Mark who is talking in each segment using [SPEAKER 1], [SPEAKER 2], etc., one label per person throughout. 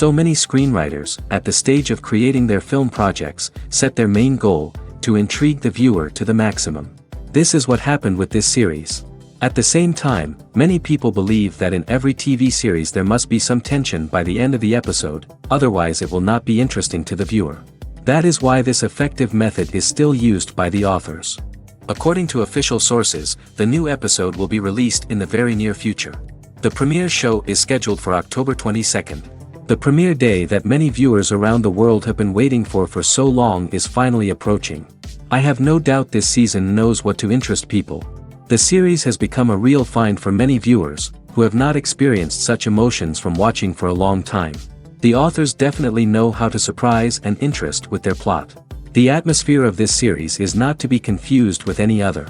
[SPEAKER 1] So many screenwriters, at the stage of creating their film projects, set their main goal, to intrigue the viewer to the maximum. This is what happened with this series. At the same time, many people believe that in every TV series there must be some tension by the end of the episode, otherwise it will not be interesting to the viewer. That is why this effective method is still used by the authors. According to official sources, the new episode will be released in the very near future. The premiere show is scheduled for October 22nd. The premiere day that many viewers around the world have been waiting for so long is finally approaching. I have no doubt this season knows what to interest people. The series has become a real find for many viewers, who have not experienced such emotions from watching for a long time. The authors definitely know how to surprise and interest with their plot. The atmosphere of this series is not to be confused with any other.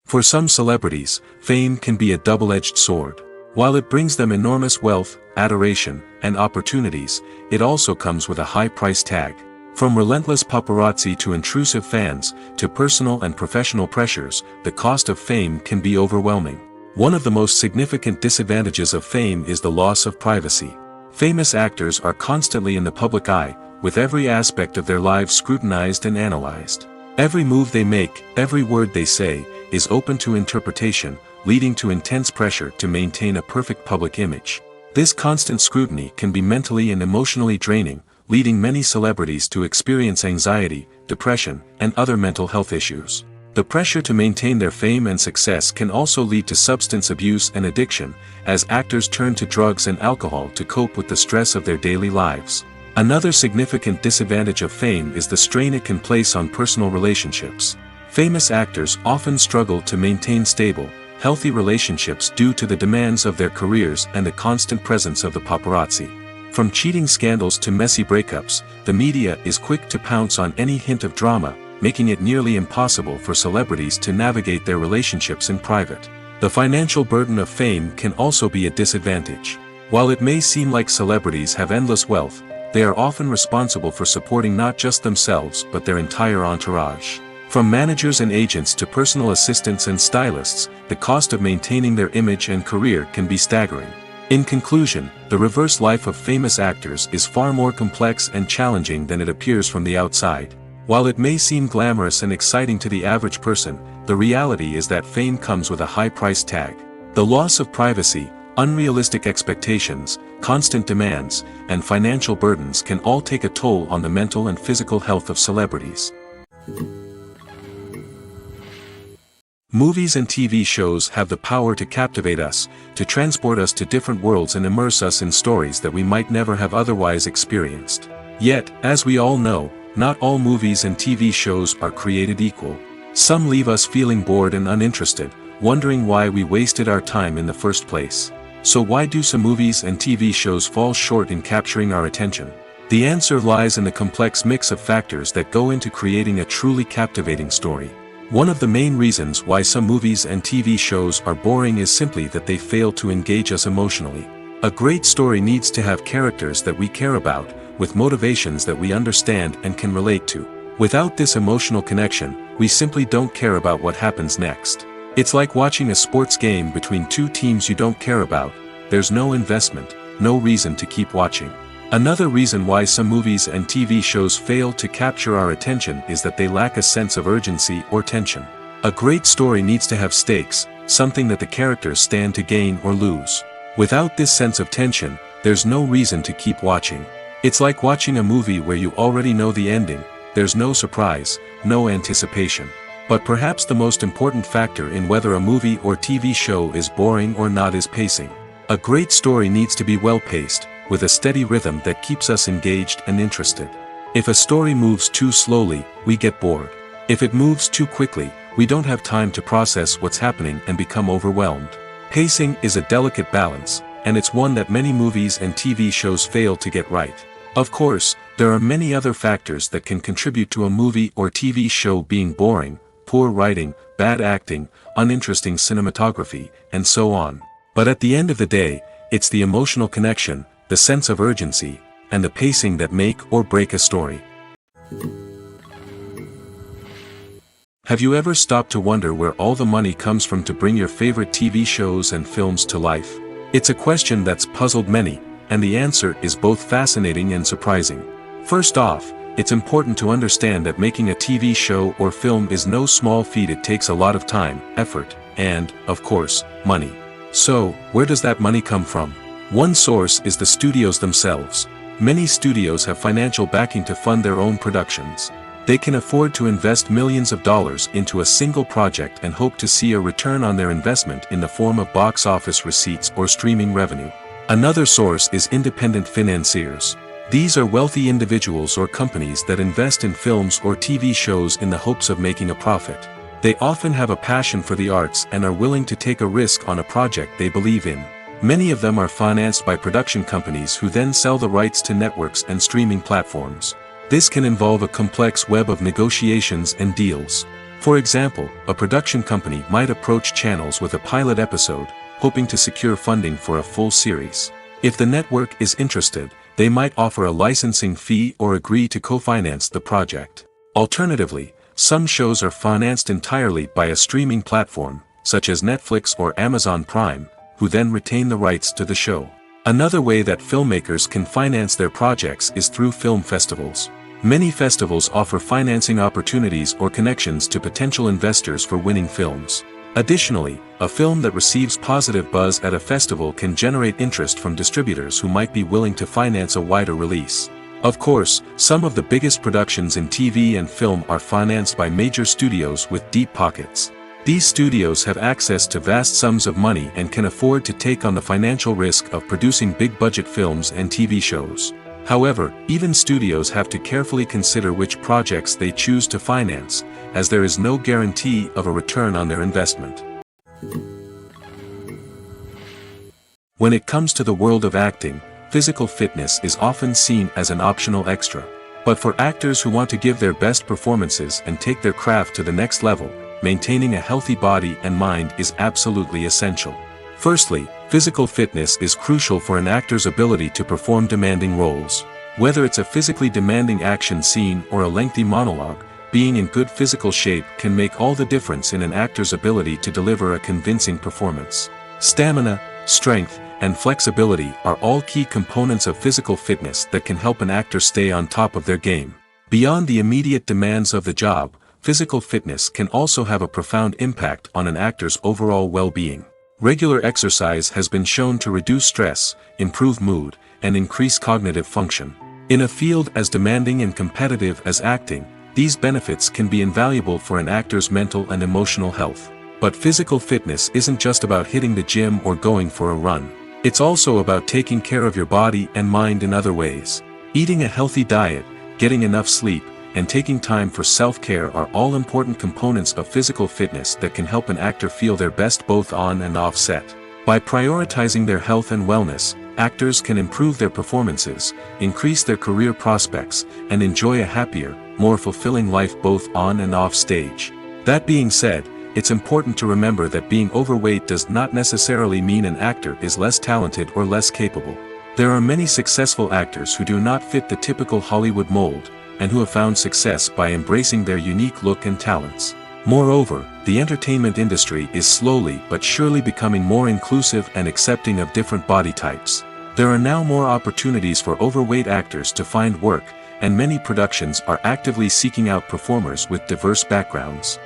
[SPEAKER 1] For some celebrities, fame can be a double-edged sword. While it brings them enormous wealth, adoration, and opportunities, it also comes with a high price tag. From relentless paparazzi to intrusive fans, to personal and professional pressures, the cost of fame can be overwhelming. One of the most significant disadvantages of fame is the loss of privacy. Famous actors are constantly in the public eye, with every aspect of their lives scrutinized and analyzed. Every move they make, every word they say, is open to interpretation, leading to intense pressure to maintain a perfect public image. This constant scrutiny can be mentally and emotionally draining, leading many celebrities to experience anxiety, depression, and other mental health issues. The pressure to maintain their fame and success can also lead to substance abuse and addiction, as actors turn to drugs and alcohol to cope with the stress of their daily lives. Another significant disadvantage of fame is the strain it can place on personal relationships. Famous actors often struggle to maintain stable, healthy relationships due to the demands of their careers and the constant presence of the paparazzi. From cheating scandals to messy breakups, the media is quick to pounce on any hint of drama, making it nearly impossible for celebrities to navigate their relationships in private. The financial burden of fame can also be a disadvantage. While it may seem like celebrities have endless wealth, they are often responsible for supporting not just themselves but their entire entourage. From managers and agents to personal assistants and stylists, the cost of maintaining their image and career can be staggering. In conclusion, the reverse life of famous actors is far more complex and challenging than it appears from the outside. While it may seem glamorous and exciting to the average person, the reality is that fame comes with a high price tag. The loss of privacy, unrealistic expectations, constant demands, and financial burdens can all take a toll on the mental and physical health of celebrities. Movies and TV shows have the power to captivate us, to transport us to different worlds and immerse us in stories that we might never have otherwise experienced. Yet, as we all know, not all movies and TV shows are created equal. Some leave us feeling bored and uninterested, wondering why we wasted our time in the first place. So why do some movies and TV shows fall short in capturing our attention? The answer lies in the complex mix of factors that go into creating a truly captivating story. One of the main reasons why some movies and TV shows are boring is simply that they fail to engage us emotionally. A great story needs to have characters that we care about, with motivations that we understand and can relate to. Without this emotional connection, we simply don't care about what happens next. It's like watching a sports game between two teams you don't care about. There's no investment, no reason to keep watching. Another reason why some movies and TV shows fail to capture our attention is that they lack a sense of urgency or tension. A great story needs to have stakes, something that the characters stand to gain or lose. Without this sense of tension, there's no reason to keep watching. It's like watching a movie where you already know the ending. There's no surprise, no anticipation. But perhaps the most important factor in whether a movie or TV show is boring or not is pacing. A great story needs to be well-paced, with a steady rhythm that keeps us engaged and interested. If a story moves too slowly, we get bored. If it moves too quickly, we don't have time to process what's happening and become overwhelmed. Pacing is a delicate balance, and it's one that many movies and TV shows fail to get right. Of course, there are many other factors that can contribute to a movie or TV show being boring: poor writing, bad acting, uninteresting cinematography, and so on. But at the end of the day, it's the emotional connection, the sense of urgency, and the pacing that make or break a story. Have you ever stopped to wonder where all the money comes from to bring your favorite TV shows and films to life? It's a question that's puzzled many, and the answer is both fascinating and surprising. First off, it's important to understand that making a TV show or film is no small feat. It takes a lot of time, effort, and, of course, money. So, where does that money come from? One source is the studios themselves. Many studios have financial backing to fund their own productions. They can afford to invest millions of dollars into a single project and hope to see a return on their investment in the form of box office receipts or streaming revenue. Another source is independent financiers. These are wealthy individuals or companies that invest in films or TV shows in the hopes of making a profit. They often have a passion for the arts and are willing to take a risk on a project they believe in. Many of them are financed by production companies who then sell the rights to networks and streaming platforms. This can involve a complex web of negotiations and deals. For example, a production company might approach channels with a pilot episode, hoping to secure funding for a full series. If the network is interested, they might offer a licensing fee or agree to co-finance the project. Alternatively, some shows are financed entirely by a streaming platform, such as Netflix or Amazon Prime, who then retain the rights to the show. Another way that filmmakers can finance their projects is through film festivals. Many festivals offer financing opportunities or connections to potential investors for winning films. Additionally, a film that receives positive buzz at a festival can generate interest from distributors who might be willing to finance a wider release. Of course, some of the biggest productions in TV and film are financed by major studios with deep pockets. These studios have access to vast sums of money and can afford to take on the financial risk of producing big-budget films and TV shows. However, even studios have to carefully consider which projects they choose to finance, as there is no guarantee of a return on their investment. When it comes to the world of acting, physical fitness is often seen as an optional extra. But for actors who want to give their best performances and take their craft to the next level, maintaining a healthy body and mind is absolutely essential. Firstly, physical fitness is crucial for an actor's ability to perform demanding roles. Whether it's a physically demanding action scene or a lengthy monologue, being in good physical shape can make all the difference in an actor's ability to deliver a convincing performance. Stamina, strength, and flexibility are all key components of physical fitness that can help an actor stay on top of their game. Beyond the immediate demands of the job, physical fitness can also have a profound impact on an actor's overall well-being. Regular exercise has been shown to reduce stress, improve mood, and increase cognitive function. In a field as demanding and competitive as acting, these benefits can be invaluable for an actor's mental and emotional health. But physical fitness isn't just about hitting the gym or going for a run. It's also about taking care of your body and mind in other ways. Eating a healthy diet, getting enough sleep, and taking time for self-care are all important components of physical fitness that can help an actor feel their best both on and off set. By prioritizing their health and wellness, actors can improve their performances, increase their career prospects, and enjoy a happier, more fulfilling life both on and off stage. That being said, it's important to remember that being overweight does not necessarily mean an actor is less talented or less capable. There are many successful actors who do not fit the typical Hollywood mold, and who have found success by embracing their unique look and talents. Moreover, the entertainment industry is slowly but surely becoming more inclusive and accepting of different body types. There are now more opportunities for overweight actors to find work, and many productions are actively seeking out performers with diverse backgrounds.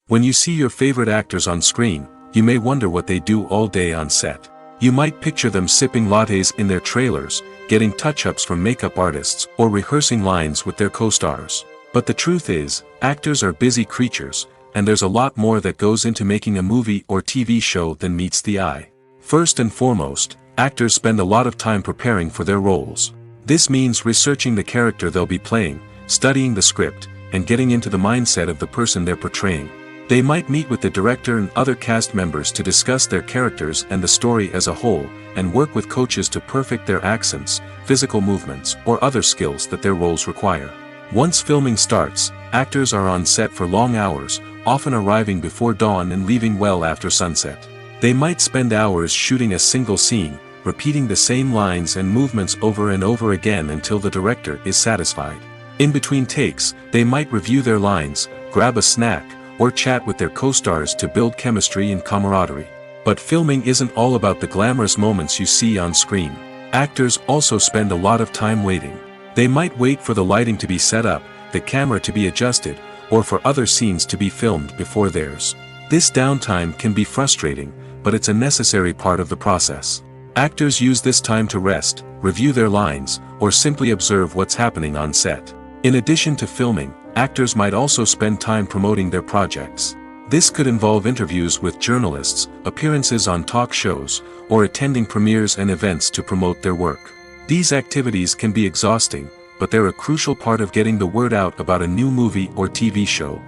[SPEAKER 1] When you see your favorite actors on screen, you may wonder what they do all day on set. You might picture them sipping lattes in their trailers, getting touch-ups from makeup artists, or rehearsing lines with their co-stars. But the truth is, actors are busy creatures, and there's a lot more that goes into making a movie or TV show than meets the eye. First and foremost, actors spend a lot of time preparing for their roles. This means researching the character they'll be playing, studying the script, and getting into the mindset of the person they're portraying. They might meet with the director and other cast members to discuss their characters and the story as a whole, and work with coaches to perfect their accents, physical movements, or other skills that their roles require. Once filming starts, actors are on set for long hours, often arriving before dawn and leaving well after sunset. They might spend hours shooting a single scene, repeating the same lines and movements over and over again until the director is satisfied. In between takes, they might review their lines, grab a snack, or chat with their co-stars to build chemistry and camaraderie. But filming isn't all about the glamorous moments you see on screen. Actors also spend a lot of time waiting. They might wait for the lighting to be set up, the camera to be adjusted, or for other scenes to be filmed before theirs. This downtime can be frustrating, but it's a necessary part of the process. Actors use this time to rest, review their lines, or simply observe what's happening on set. In addition to filming, actors might also spend time promoting their projects. This could involve interviews with journalists, appearances on talk shows, or attending premieres and events to promote their work. These activities can be exhausting, but they're a crucial part of getting the word out about a new movie or TV show.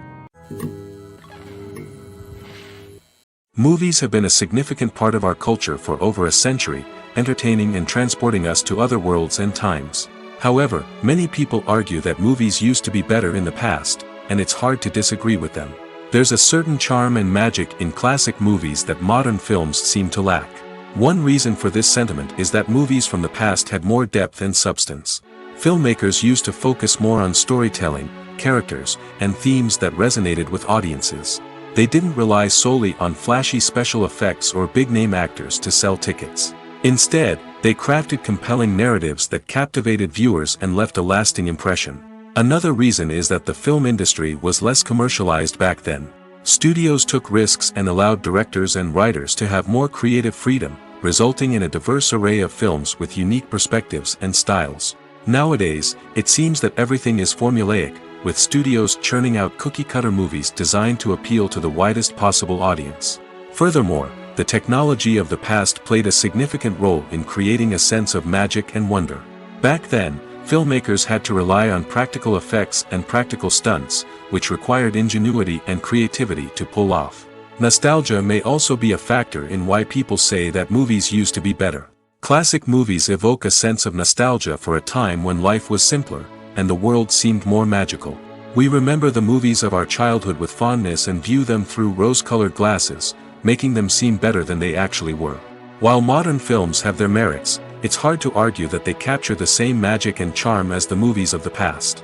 [SPEAKER 1] Movies have been a significant part of our culture for over a century, entertaining and transporting us to other worlds and times. However, many people argue that movies used to be better in the past, and it's hard to disagree with them. There's a certain charm and magic in classic movies that modern films seem to lack. One reason for this sentiment is that movies from the past had more depth and substance. Filmmakers used to focus more on storytelling, characters, and themes that resonated with audiences. They didn't rely solely on flashy special effects or big-name actors to sell tickets. Instead, they crafted compelling narratives that captivated viewers and left a lasting impression. Another reason is that the film industry was less commercialized back then. Studios took risks and allowed directors and writers to have more creative freedom, resulting in a diverse array of films with unique perspectives and styles. Nowadays, it seems that everything is formulaic, with studios churning out cookie-cutter movies designed to appeal to the widest possible audience. Furthermore, the technology of the past played a significant role in creating a sense of magic and wonder. Back then, filmmakers had to rely on practical effects and practical stunts, which required ingenuity and creativity to pull off. Nostalgia may also be a factor in why people say that movies used to be better. Classic movies evoke a sense of nostalgia for a time when life was simpler, and the world seemed more magical. We remember the movies of our childhood with fondness and view them through rose-colored glasses, making them seem better than they actually were. While modern films have their merits, it's hard to argue that they capture the same magic and charm as the movies of the past.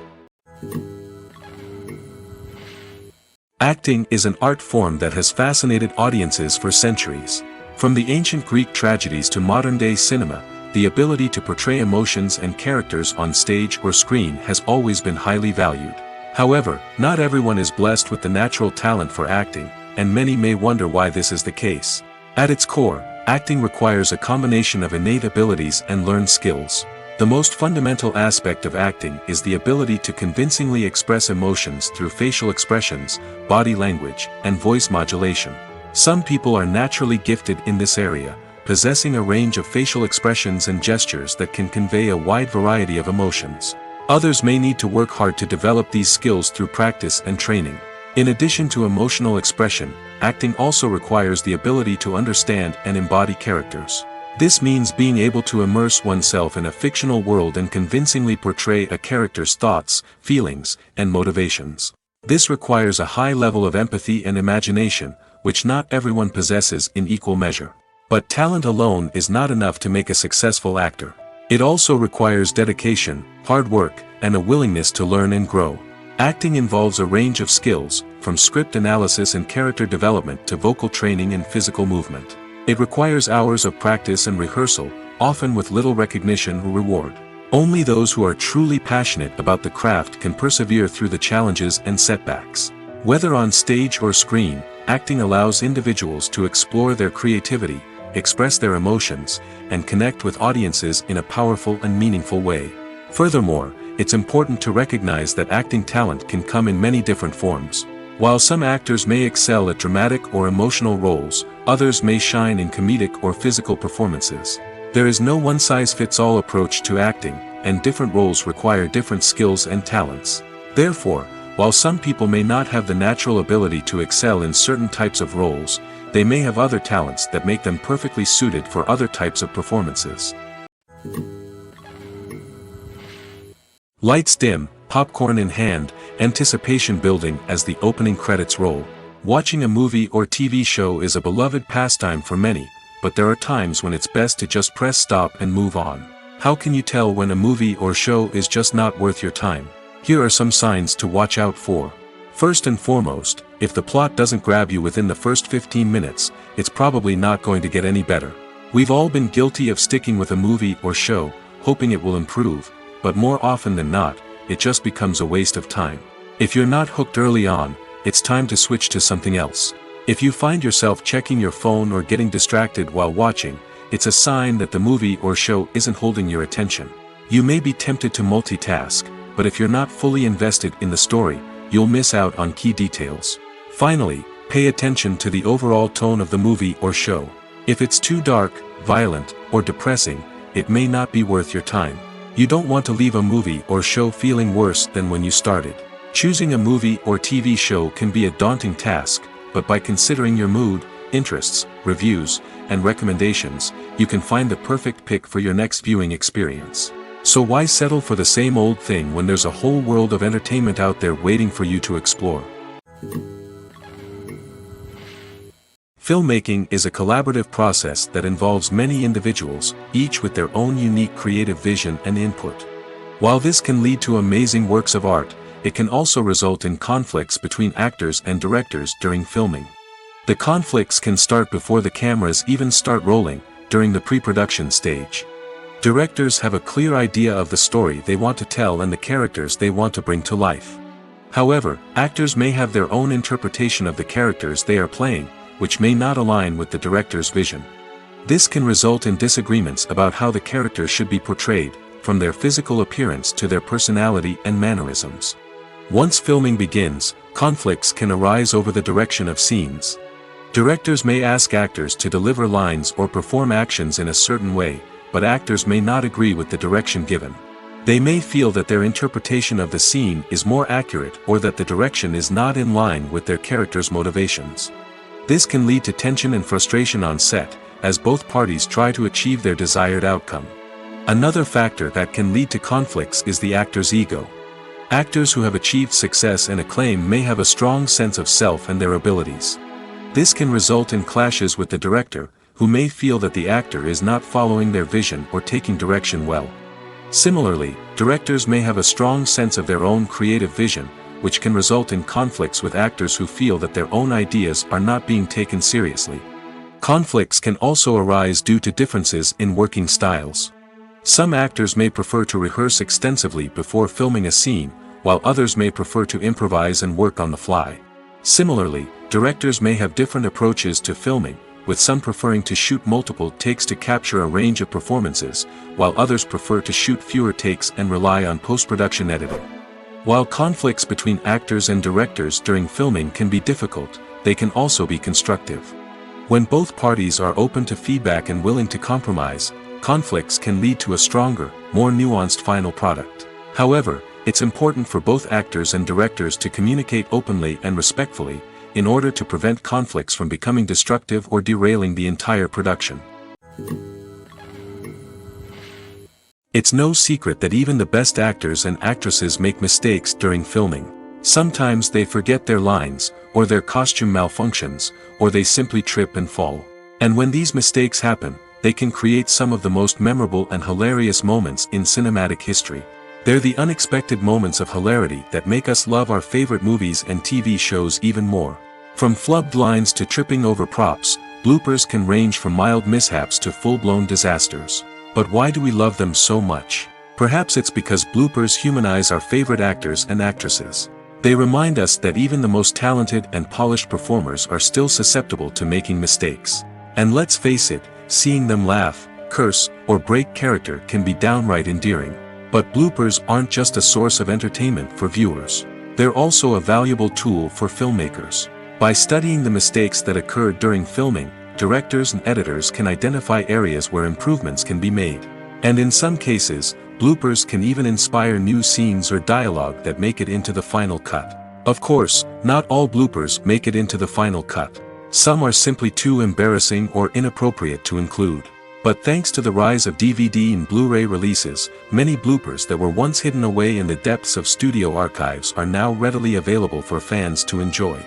[SPEAKER 1] Acting is an art form that has fascinated audiences for centuries. From the ancient Greek tragedies to modern-day cinema, the ability to portray emotions and characters on stage or screen has always been highly valued. However, not everyone is blessed with the natural talent for acting, and many may wonder why this is the case. At its core, acting requires a combination of innate abilities and learned skills. The most fundamental aspect of acting is the ability to convincingly express emotions through facial expressions, body language, and voice modulation. Some people are naturally gifted in this area, possessing a range of facial expressions and gestures that can convey a wide variety of emotions. Others may need to work hard to develop these skills through practice and training. In addition to emotional expression, acting also requires the ability to understand and embody characters. This means being able to immerse oneself in a fictional world and convincingly portray a character's thoughts, feelings, and motivations. This requires a high level of empathy and imagination, which not everyone possesses in equal measure. But talent alone is not enough to make a successful actor. It also requires dedication, hard work, and a willingness to learn and grow. Acting involves a range of skills, from script analysis and character development to vocal training and physical movement. It requires hours of practice and rehearsal, often with little recognition or reward. Only those who are truly passionate about the craft can persevere through the challenges and setbacks. Whether on stage or screen, acting allows individuals to explore their creativity, express their emotions, and connect with audiences in a powerful and meaningful way. Furthermore, it's important to recognize that acting talent can come in many different forms. While some actors may excel at dramatic or emotional roles, others may shine in comedic or physical performances. There is no one-size-fits-all approach to acting, and different roles require different skills and talents. Therefore, while some people may not have the natural ability to excel in certain types of roles, they may have other talents that make them perfectly suited for other types of performances. Lights dim, popcorn in hand, anticipation building as the opening credits roll. Watching a movie or TV show is a beloved pastime for many, but there are times when it's best to just press stop and move on. How can you tell when a movie or show is just not worth your time? Here are some signs to watch out for. First and foremost, If the plot doesn't grab you within the first 15 minutes, it's probably not going to get any better. We've all been guilty of sticking with a movie or show, hoping it will improve, but more often than not, it just becomes a waste of time. If you're not hooked early on, it's time to switch to something else. If you find yourself checking your phone or getting distracted while watching, it's a sign that the movie or show isn't holding your attention. You may be tempted to multitask, but if you're not fully invested in the story, you'll miss out on key details. Finally, pay attention to the overall tone of the movie or show. If it's too dark, violent, or depressing, it may not be worth your time. You don't want to leave a movie or show feeling worse than when you started. Choosing a movie or TV show can be a daunting task, but by considering your mood, interests, reviews, and recommendations, you can find the perfect pick for your next viewing experience. So why settle for the same old thing when there's a whole world of entertainment out there waiting for you to explore? Filmmaking is a collaborative process that involves many individuals, each with their own unique creative vision and input. While this can lead to amazing works of art, it can also result in conflicts between actors and directors during filming. The conflicts can start before the cameras even start rolling, during the pre-production stage. Directors have a clear idea of the story they want to tell and the characters they want to bring to life. However, actors may have their own interpretation of the characters they are playing, which may not align with the director's vision. This can result in disagreements about how the characters should be portrayed, from their physical appearance to their personality and mannerisms. Once filming begins, conflicts can arise over the direction of scenes. Directors may ask actors to deliver lines or perform actions in a certain way, but actors may not agree with the direction given. They may feel that their interpretation of the scene is more accurate or that the direction is not in line with their character's motivations. This can lead to tension and frustration on set, as both parties try to achieve their desired outcome. Another factor that can lead to conflicts is the actor's ego. Actors who have achieved success and acclaim may have a strong sense of self and their abilities. This can result in clashes with the director, who may feel that the actor is not following their vision or taking direction well. Similarly, directors may have a strong sense of their own creative vision, which can result in conflicts with actors who feel that their own ideas are not being taken seriously. Conflicts can also arise due to differences in working styles. Some actors may prefer to rehearse extensively before filming a scene, while others may prefer to improvise and work on the fly. Similarly, directors may have different approaches to filming, with some preferring to shoot multiple takes to capture a range of performances, while others prefer to shoot fewer takes and rely on post-production editing. While conflicts between actors and directors during filming can be difficult, they can also be constructive. When both parties are open to feedback and willing to compromise, conflicts can lead to a stronger, more nuanced final product. However, it's important for both actors and directors to communicate openly and respectfully, in order to prevent conflicts from becoming destructive or derailing the entire production. It's no secret that even the best actors and actresses make mistakes during filming. Sometimes they forget their lines, or their costume malfunctions, or they simply trip and fall. And when these mistakes happen, they can create some of the most memorable and hilarious moments in cinematic history. They're the unexpected moments of hilarity that make us love our favorite movies and TV shows even more. From flubbed lines to tripping over props, bloopers can range from mild mishaps to full-blown disasters. But why do we love them so much? Perhaps it's because bloopers humanize our favorite actors and actresses. They remind us that even the most talented and polished performers are still susceptible to making mistakes. And let's face it, seeing them laugh, curse, or break character can be downright endearing. But bloopers aren't just a source of entertainment for viewers. They're also a valuable tool for filmmakers. By studying the mistakes that occurred during filming, directors and editors can identify areas where improvements can be made. And in some cases, bloopers can even inspire new scenes or dialogue that make it into the final cut. Of course, not all bloopers make it into the final cut. Some are simply too embarrassing or inappropriate to include. But thanks to the rise of DVD and Blu-ray releases, many bloopers that were once hidden away in the depths of studio archives are now readily available for fans to enjoy.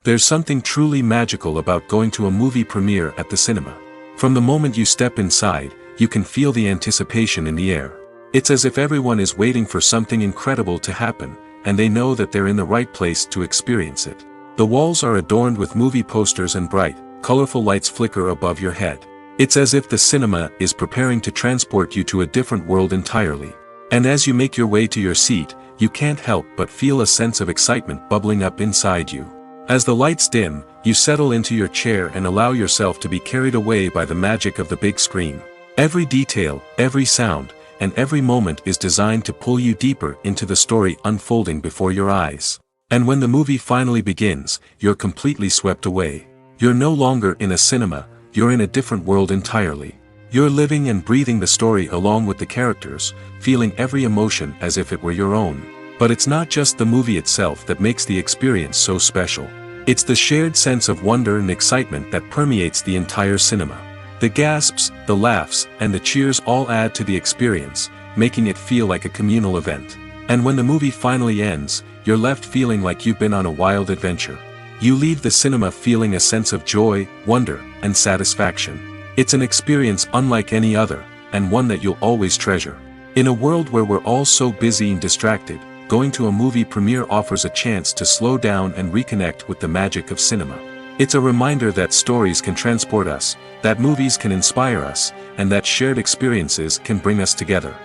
[SPEAKER 1] There's something truly magical about going to a movie premiere at the cinema. From the moment you step inside, you can feel the anticipation in the air. It's as if everyone is waiting for something incredible to happen, and they know that they're in the right place to experience it. The walls are adorned with movie posters and bright, colorful lights flicker above your head. It's as if the cinema is preparing to transport you to a different world entirely. And as you make your way to your seat, you can't help but feel a sense of excitement bubbling up inside you. As the lights dim, you settle into your chair and allow yourself to be carried away by the magic of the big screen. Every detail, every sound, and every moment is designed to pull you deeper into the story unfolding before your eyes. And when the movie finally begins, you're completely swept away. You're no longer in a cinema, you're in a different world entirely. You're living and breathing the story along with the characters, feeling every emotion as if it were your own. But it's not just the movie itself that makes the experience so special. It's the shared sense of wonder and excitement that permeates the entire cinema. The gasps, the laughs, and the cheers all add to the experience, making it feel like a communal event. And when the movie finally ends, you're left feeling like you've been on a wild adventure. You leave the cinema feeling a sense of joy, wonder, and satisfaction. It's an experience unlike any other, and one that you'll always treasure. In a world where we're all so busy and distracted, going to a movie premiere offers a chance to slow down and reconnect with the magic of cinema. It's a reminder that stories can transport us, that movies can inspire us, and that shared experiences can bring us together.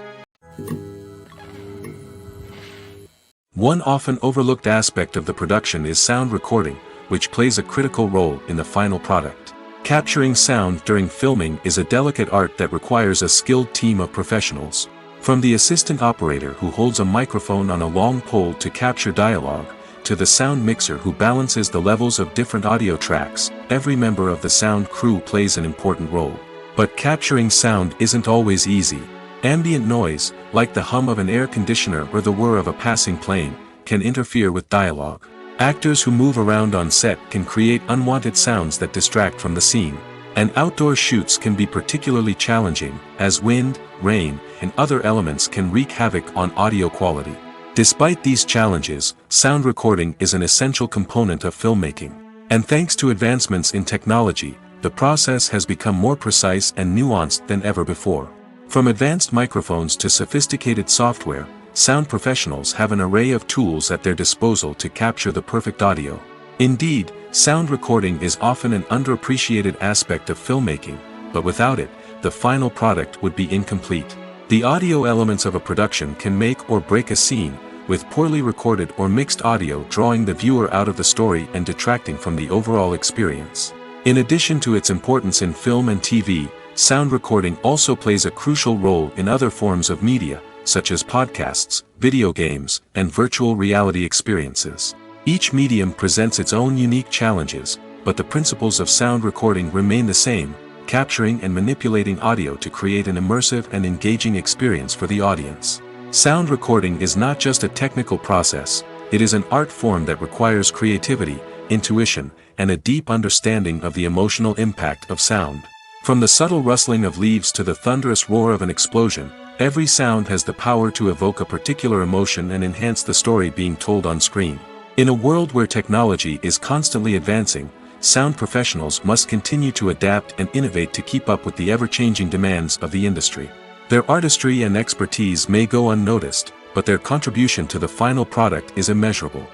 [SPEAKER 1] One often overlooked aspect of the production is sound recording, which plays a critical role in the final product. Capturing sound during filming is a delicate art that requires a skilled team of professionals. From the assistant operator who holds a microphone on a long pole to capture dialogue, to the sound mixer who balances the levels of different audio tracks, every member of the sound crew plays an important role. But capturing sound isn't always easy. Ambient noise, like the hum of an air conditioner or the whir of a passing plane, can interfere with dialogue. Actors who move around on set can create unwanted sounds that distract from the scene. And outdoor shoots can be particularly challenging, as wind, rain, and other elements can wreak havoc on audio quality. Despite these challenges, sound recording is an essential component of filmmaking. And thanks to advancements in technology, the process has become more precise and nuanced than ever before. From advanced microphones to sophisticated software, sound professionals have an array of tools at their disposal to capture the perfect audio. Indeed, sound recording is often an underappreciated aspect of filmmaking, but without it, the final product would be incomplete. The audio elements of a production can make or break a scene, with poorly recorded or mixed audio drawing the viewer out of the story and detracting from the overall experience. In addition to its importance in film and TV, sound recording also plays a crucial role in other forms of media, such as podcasts, video games, and virtual reality experiences. Each medium presents its own unique challenges, but the principles of sound recording remain the same, capturing and manipulating audio to create an immersive and engaging experience for the audience. Sound recording is not just a technical process, it is an art form that requires creativity, intuition, and a deep understanding of the emotional impact of sound. From the subtle rustling of leaves to the thunderous roar of an explosion, every sound has the power to evoke a particular emotion and enhance the story being told on screen. In a world where technology is constantly advancing, sound professionals must continue to adapt and innovate to keep up with the ever-changing demands of the industry. Their artistry and expertise may go unnoticed, but their contribution to the final product is immeasurable.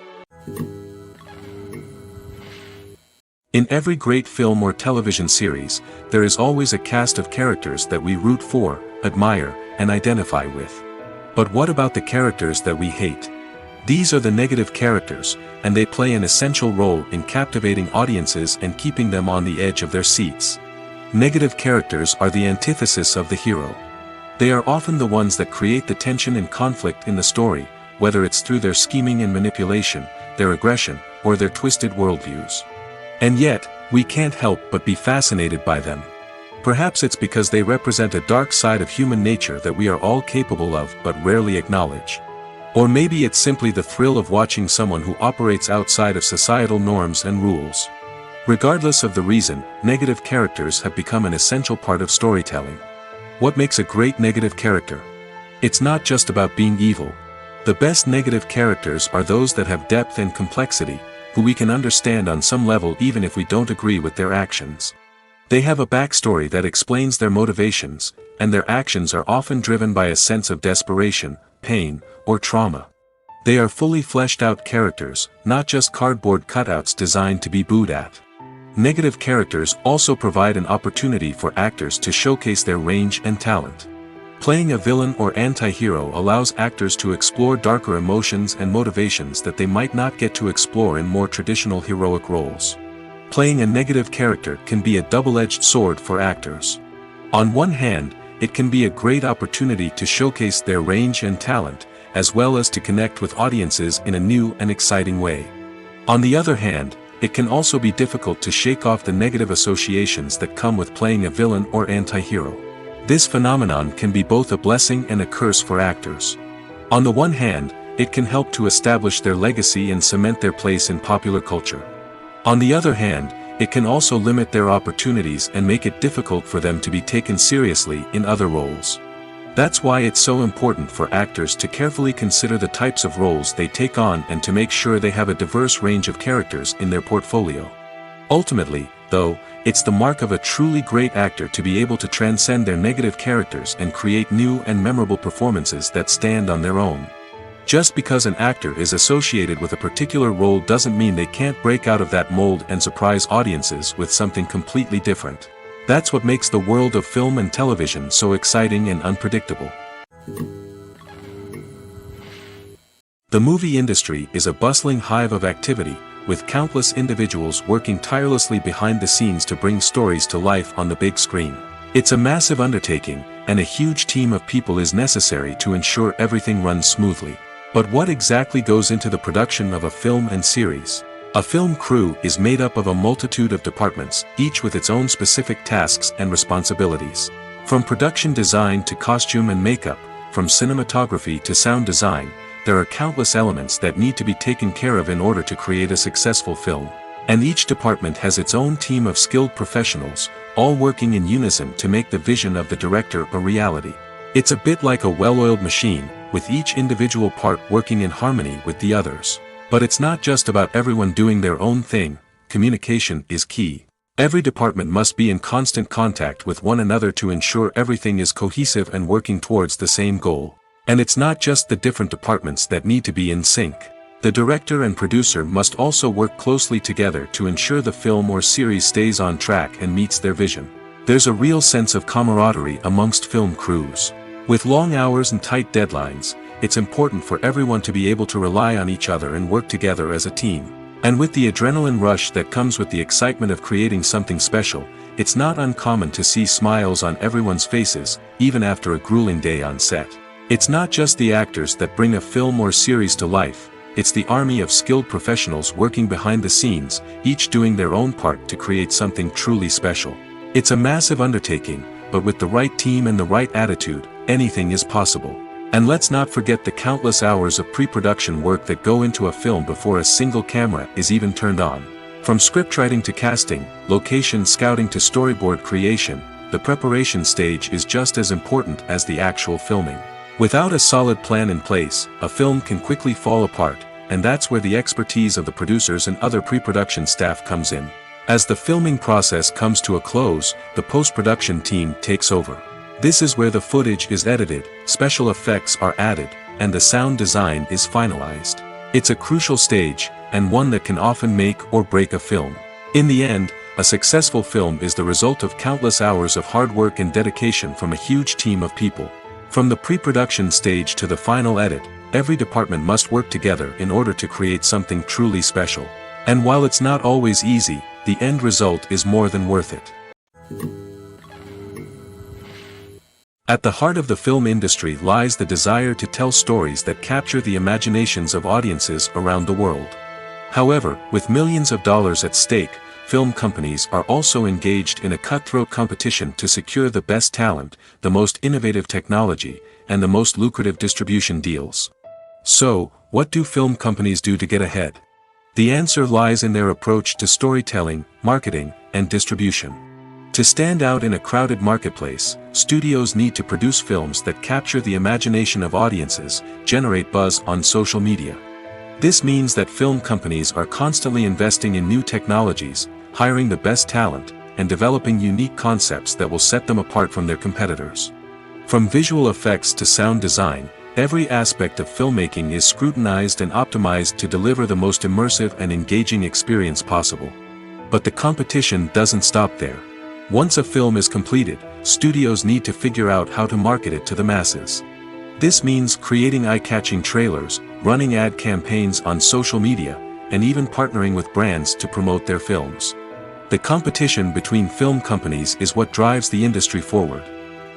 [SPEAKER 1] In every great film or television series, there is always a cast of characters that we root for, admire, and identify with. But what about the characters that we hate? These are the negative characters, and they play an essential role in captivating audiences and keeping them on the edge of their seats. Negative characters are the antithesis of the hero. They are often the ones that create the tension and conflict in the story, whether it's through their scheming and manipulation, their aggression, or their twisted worldviews. And yet, we can't help but be fascinated by them. Perhaps it's because they represent a dark side of human nature that we are all capable of but rarely acknowledge. Or maybe it's simply the thrill of watching someone who operates outside of societal norms and rules. Regardless of the reason, negative characters have become an essential part of storytelling. What makes a great negative character? It's not just about being evil. The best negative characters are those that have depth and complexity, who we can understand on some level even if we don't agree with their actions. They have a backstory that explains their motivations, and their actions are often driven by a sense of desperation, pain, or trauma. They are fully fleshed out characters, not just cardboard cutouts designed to be booed at. Negative characters also provide an opportunity for actors to showcase their range and talent. Playing a villain or anti-hero allows actors to explore darker emotions and motivations that they might not get to explore in more traditional heroic roles. Playing a negative character can be a double-edged sword for actors. On one hand, it can be a great opportunity to showcase their range and talent, as well as to connect with audiences in a new and exciting way. On the other hand, it can also be difficult to shake off the negative associations that come with playing a villain or anti-hero. This phenomenon can be both a blessing and a curse for actors. On the one hand, it can help to establish their legacy and cement their place in popular culture. On the other hand, it can also limit their opportunities and make it difficult for them to be taken seriously in other roles. That's why it's so important for actors to carefully consider the types of roles they take on and to make sure they have a diverse range of characters in their portfolio. Ultimately, though, it's the mark of a truly great actor to be able to transcend their negative characters and create new and memorable performances that stand on their own. Just because an actor is associated with a particular role doesn't mean they can't break out of that mold and surprise audiences with something completely different. That's what makes the world of film and television so exciting and unpredictable. The movie industry is a bustling hive of activity, with countless individuals working tirelessly behind the scenes to bring stories to life on the big screen. It's a massive undertaking, and a huge team of people is necessary to ensure everything runs smoothly. But what exactly goes into the production of a film and series? A film crew is made up of a multitude of departments, each with its own specific tasks and responsibilities. From production design to costume and makeup, from cinematography to sound design, there are countless elements that need to be taken care of in order to create a successful film. And each department has its own team of skilled professionals, all working in unison to make the vision of the director a reality. It's a bit like a well-oiled machine, with each individual part working in harmony with the others. But it's not just about everyone doing their own thing. Communication is key. Every department must be in constant contact with one another to ensure everything is cohesive and working towards the same goal. And it's not just the different departments that need to be in sync. The director and producer must also work closely together to ensure the film or series stays on track and meets their vision. There's a real sense of camaraderie amongst film crews. With long hours and tight deadlines, it's important for everyone to be able to rely on each other and work together as a team. And with the adrenaline rush that comes with the excitement of creating something special, it's not uncommon to see smiles on everyone's faces, even after a grueling day on set. It's not just the actors that bring a film or series to life, it's the army of skilled professionals working behind the scenes, each doing their own part to create something truly special. It's a massive undertaking, but with the right team and the right attitude, anything is possible. And let's not forget the countless hours of pre-production work that go into a film before a single camera is even turned on. From scriptwriting to casting, location scouting to storyboard creation, the preparation stage is just as important as the actual filming. Without a solid plan in place, a film can quickly fall apart, and that's where the expertise of the producers and other pre-production staff comes in. As the filming process comes to a close, the post-production team takes over. This is where the footage is edited, special effects are added, and the sound design is finalized. It's a crucial stage, and one that can often make or break a film. In the end, a successful film is the result of countless hours of hard work and dedication from a huge team of people. From the pre-production stage to the final edit, every department must work together in order to create something truly special. And while it's not always easy, the end result is more than worth it. At the heart of the film industry lies the desire to tell stories that capture the imaginations of audiences around the world. However, with millions of dollars at stake, film companies are also engaged in a cutthroat competition to secure the best talent, the most innovative technology, and the most lucrative distribution deals. So, what do film companies do to get ahead? The answer lies in their approach to storytelling, marketing, and distribution. To stand out in a crowded marketplace, studios need to produce films that capture the imagination of audiences, generate buzz on social media. This means that film companies are constantly investing in new technologies, hiring the best talent, and developing unique concepts that will set them apart from their competitors. From visual effects to sound design, Every aspect of filmmaking is scrutinized and optimized to deliver the most immersive and engaging experience possible. But the competition doesn't stop there. Once a film is completed, studios need to figure out how to market it to the masses. This means creating eye-catching trailers, running ad campaigns on social media, and even partnering with brands to promote their films. The competition between film companies is what drives the industry forward.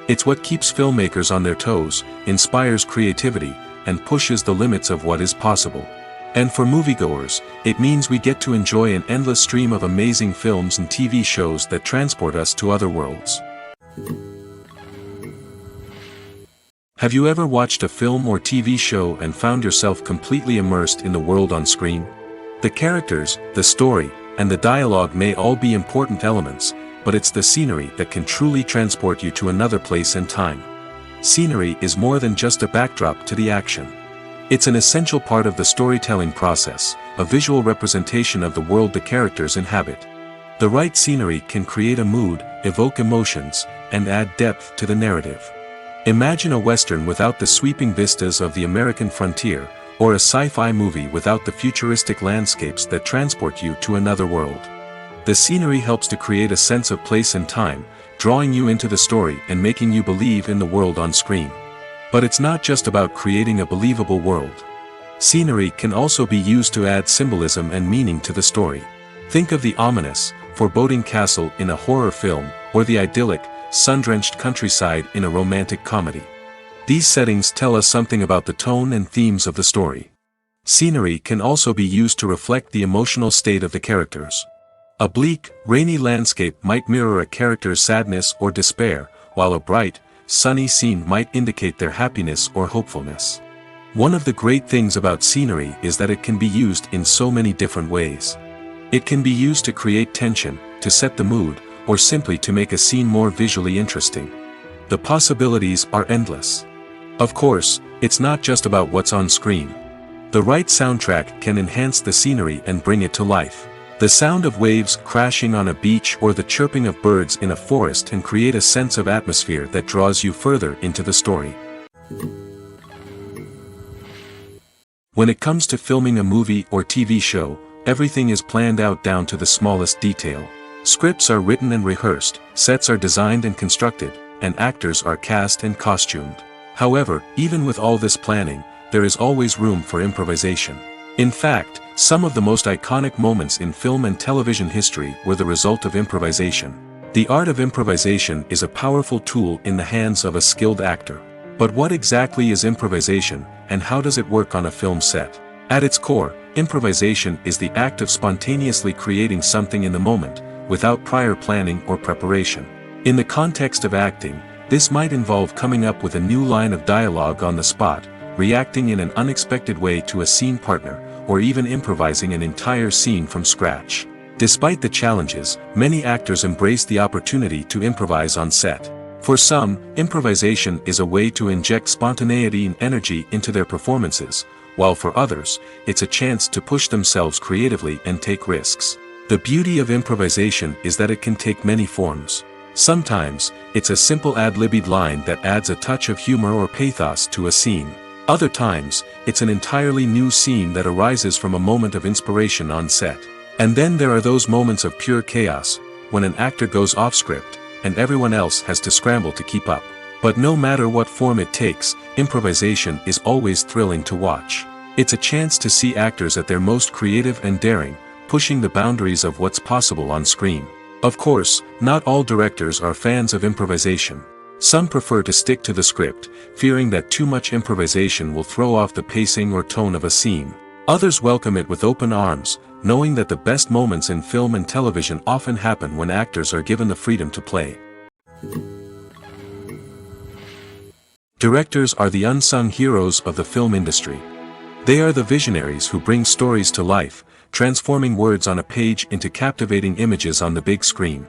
[SPEAKER 1] It's what keeps filmmakers on their toes, inspires creativity, and pushes the limits of what is possible. And for moviegoers, it means we get to enjoy an endless stream of amazing films and TV shows that transport us to other worlds. Have you ever watched a film or TV show and found yourself completely immersed in the world on screen? The characters, the story, and the dialogue may all be important elements, but it's the scenery that can truly transport you to another place and time. Scenery is more than just a backdrop to the action. It's an essential part of the storytelling process, a visual representation of the world the characters inhabit. The right scenery can create a mood, evoke emotions, and add depth to the narrative. Imagine a Western without the sweeping vistas of the American frontier, or a sci-fi movie without the futuristic landscapes that transport you to another world. The scenery helps to create a sense of place and time, drawing you into the story and making you believe in the world on screen. But it's not just about creating a believable world. Scenery can also be used to add symbolism and meaning to the story. Think of the ominous, foreboding castle in a horror film, or the idyllic, sun-drenched countryside in a romantic comedy. These settings tell us something about the tone and themes of the story. Scenery can also be used to reflect the emotional state of the characters. A bleak, rainy landscape might mirror a character's sadness or despair, while a bright, sunny scene might indicate their happiness or hopefulness. One of the great things about scenery is that it can be used in so many different ways. It can be used to create tension, to set the mood, or simply to make a scene more visually interesting. The possibilities are endless. Of course, it's not just about what's on screen. The right soundtrack can enhance the scenery and bring it to life. The sound of waves crashing on a beach or the chirping of birds in a forest can create a sense of atmosphere that draws you further into the story. When it comes to filming a movie or TV show, everything is planned out down to the smallest detail. Scripts are written and rehearsed, sets are designed and constructed, and actors are cast and costumed. However, even with all this planning, there is always room for improvisation. In fact, some of the most iconic moments in film and television history were the result of improvisation. The art of improvisation is a powerful tool in the hands of a skilled actor. But what exactly is improvisation, and how does it work on a film set? At its core, improvisation is the act of spontaneously creating something in the moment, without prior planning or preparation. In the context of acting, this might involve coming up with a new line of dialogue on the spot, reacting in an unexpected way to a scene partner, or even improvising an entire scene from scratch. Despite the challenges, many actors embrace the opportunity to improvise on set. For some, improvisation is a way to inject spontaneity and energy into their performances, while for others, it's a chance to push themselves creatively and take risks. The beauty of improvisation is that it can take many forms. Sometimes, it's a simple ad-libbed line that adds a touch of humor or pathos to a scene. Other times, it's an entirely new scene that arises from a moment of inspiration on set. And then there are those moments of pure chaos, when an actor goes off script, and everyone else has to scramble to keep up. But no matter what form it takes, improvisation is always thrilling to watch. It's a chance to see actors at their most creative and daring, pushing the boundaries of what's possible on screen. Of course, not all directors are fans of improvisation. Some prefer to stick to the script, fearing that too much improvisation will throw off the pacing or tone of a scene. Others welcome it with open arms, knowing that the best moments in film and television often happen when actors are given the freedom to play. Directors are the unsung heroes of the film industry. They are the visionaries who bring stories to life, transforming words on a page into captivating images on the big screen.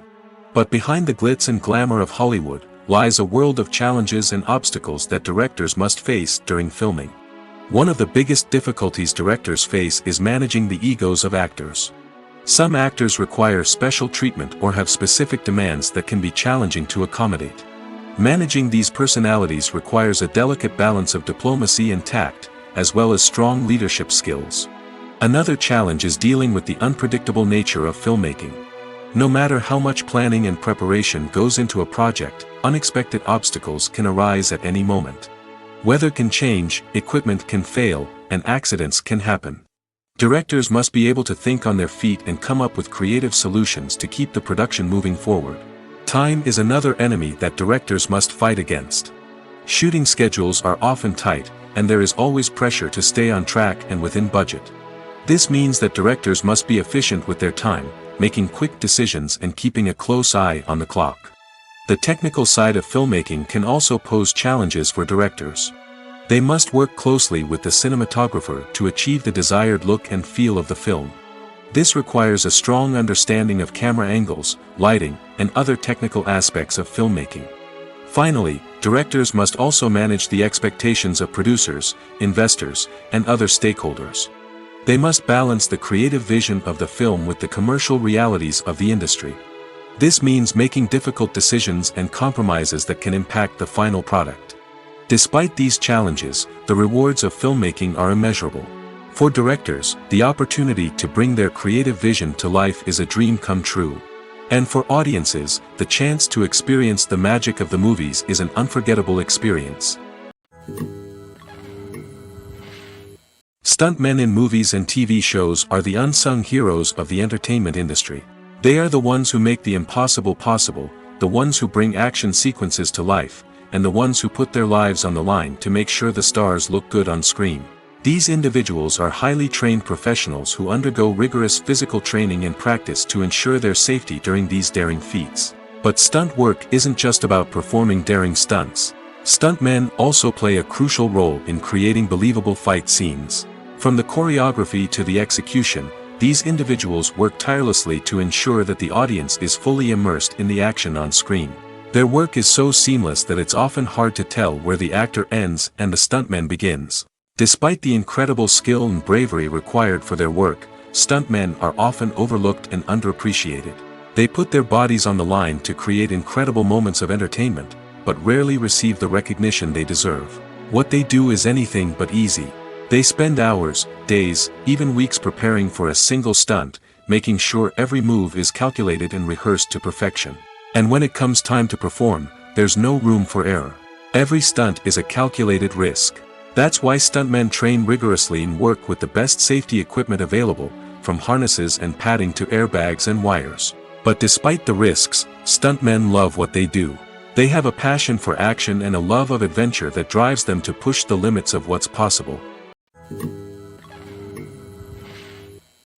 [SPEAKER 1] But behind the glitz and glamour of Hollywood, lies a world of challenges and obstacles that directors must face during filming. One of the biggest difficulties directors face is managing the egos of actors. Some actors require special treatment or have specific demands that can be challenging to accommodate. Managing these personalities requires a delicate balance of diplomacy and tact, as well as strong leadership skills. Another challenge is dealing with the unpredictable nature of filmmaking. No matter how much planning and preparation goes into a project, unexpected obstacles can arise at any moment. Weather can change, equipment can fail, and accidents can happen. Directors must be able to think on their feet and come up with creative solutions to keep the production moving forward. Time is another enemy that directors must fight against. Shooting schedules are often tight, and there is always pressure to stay on track and within budget. This means that directors must be efficient with their time, making quick decisions and keeping a close eye on the clock. The technical side of filmmaking can also pose challenges for directors. They must work closely with the cinematographer to achieve the desired look and feel of the film. This requires a strong understanding of camera angles, lighting, and other technical aspects of filmmaking. Finally, directors must also manage the expectations of producers, investors, and other stakeholders. They must balance the creative vision of the film with the commercial realities of the industry. This means making difficult decisions and compromises that can impact the final product. Despite these challenges, the rewards of filmmaking are immeasurable. For directors, the opportunity to bring their creative vision to life is a dream come true. And for audiences, the chance to experience the magic of the movies is an unforgettable experience. Stuntmen in movies and TV shows are the unsung heroes of the entertainment industry. They are the ones who make the impossible possible, the ones who bring action sequences to life, and the ones who put their lives on the line to make sure the stars look good on screen. These individuals are highly trained professionals who undergo rigorous physical training and practice to ensure their safety during these daring feats. But stunt work isn't just about performing daring stunts. Stuntmen also play a crucial role in creating believable fight scenes. From the choreography to the execution, these individuals work tirelessly to ensure that the audience is fully immersed in the action on screen. Their work is so seamless that it's often hard to tell where the actor ends and the stuntman begins. Despite the incredible skill and bravery required for their work, stuntmen are often overlooked and underappreciated. They put their bodies on the line to create incredible moments of entertainment, but rarely receive the recognition they deserve. What they do is anything but easy. They spend hours, days, even weeks preparing for a single stunt, making sure every move is calculated and rehearsed to perfection. And when it comes time to perform, there's no room for error. Every stunt is a calculated risk. That's why stuntmen train rigorously and work with the best safety equipment available, from harnesses and padding to airbags and wires. But despite the risks, stuntmen love what they do. They have a passion for action and a love of adventure that drives them to push the limits of what's possible.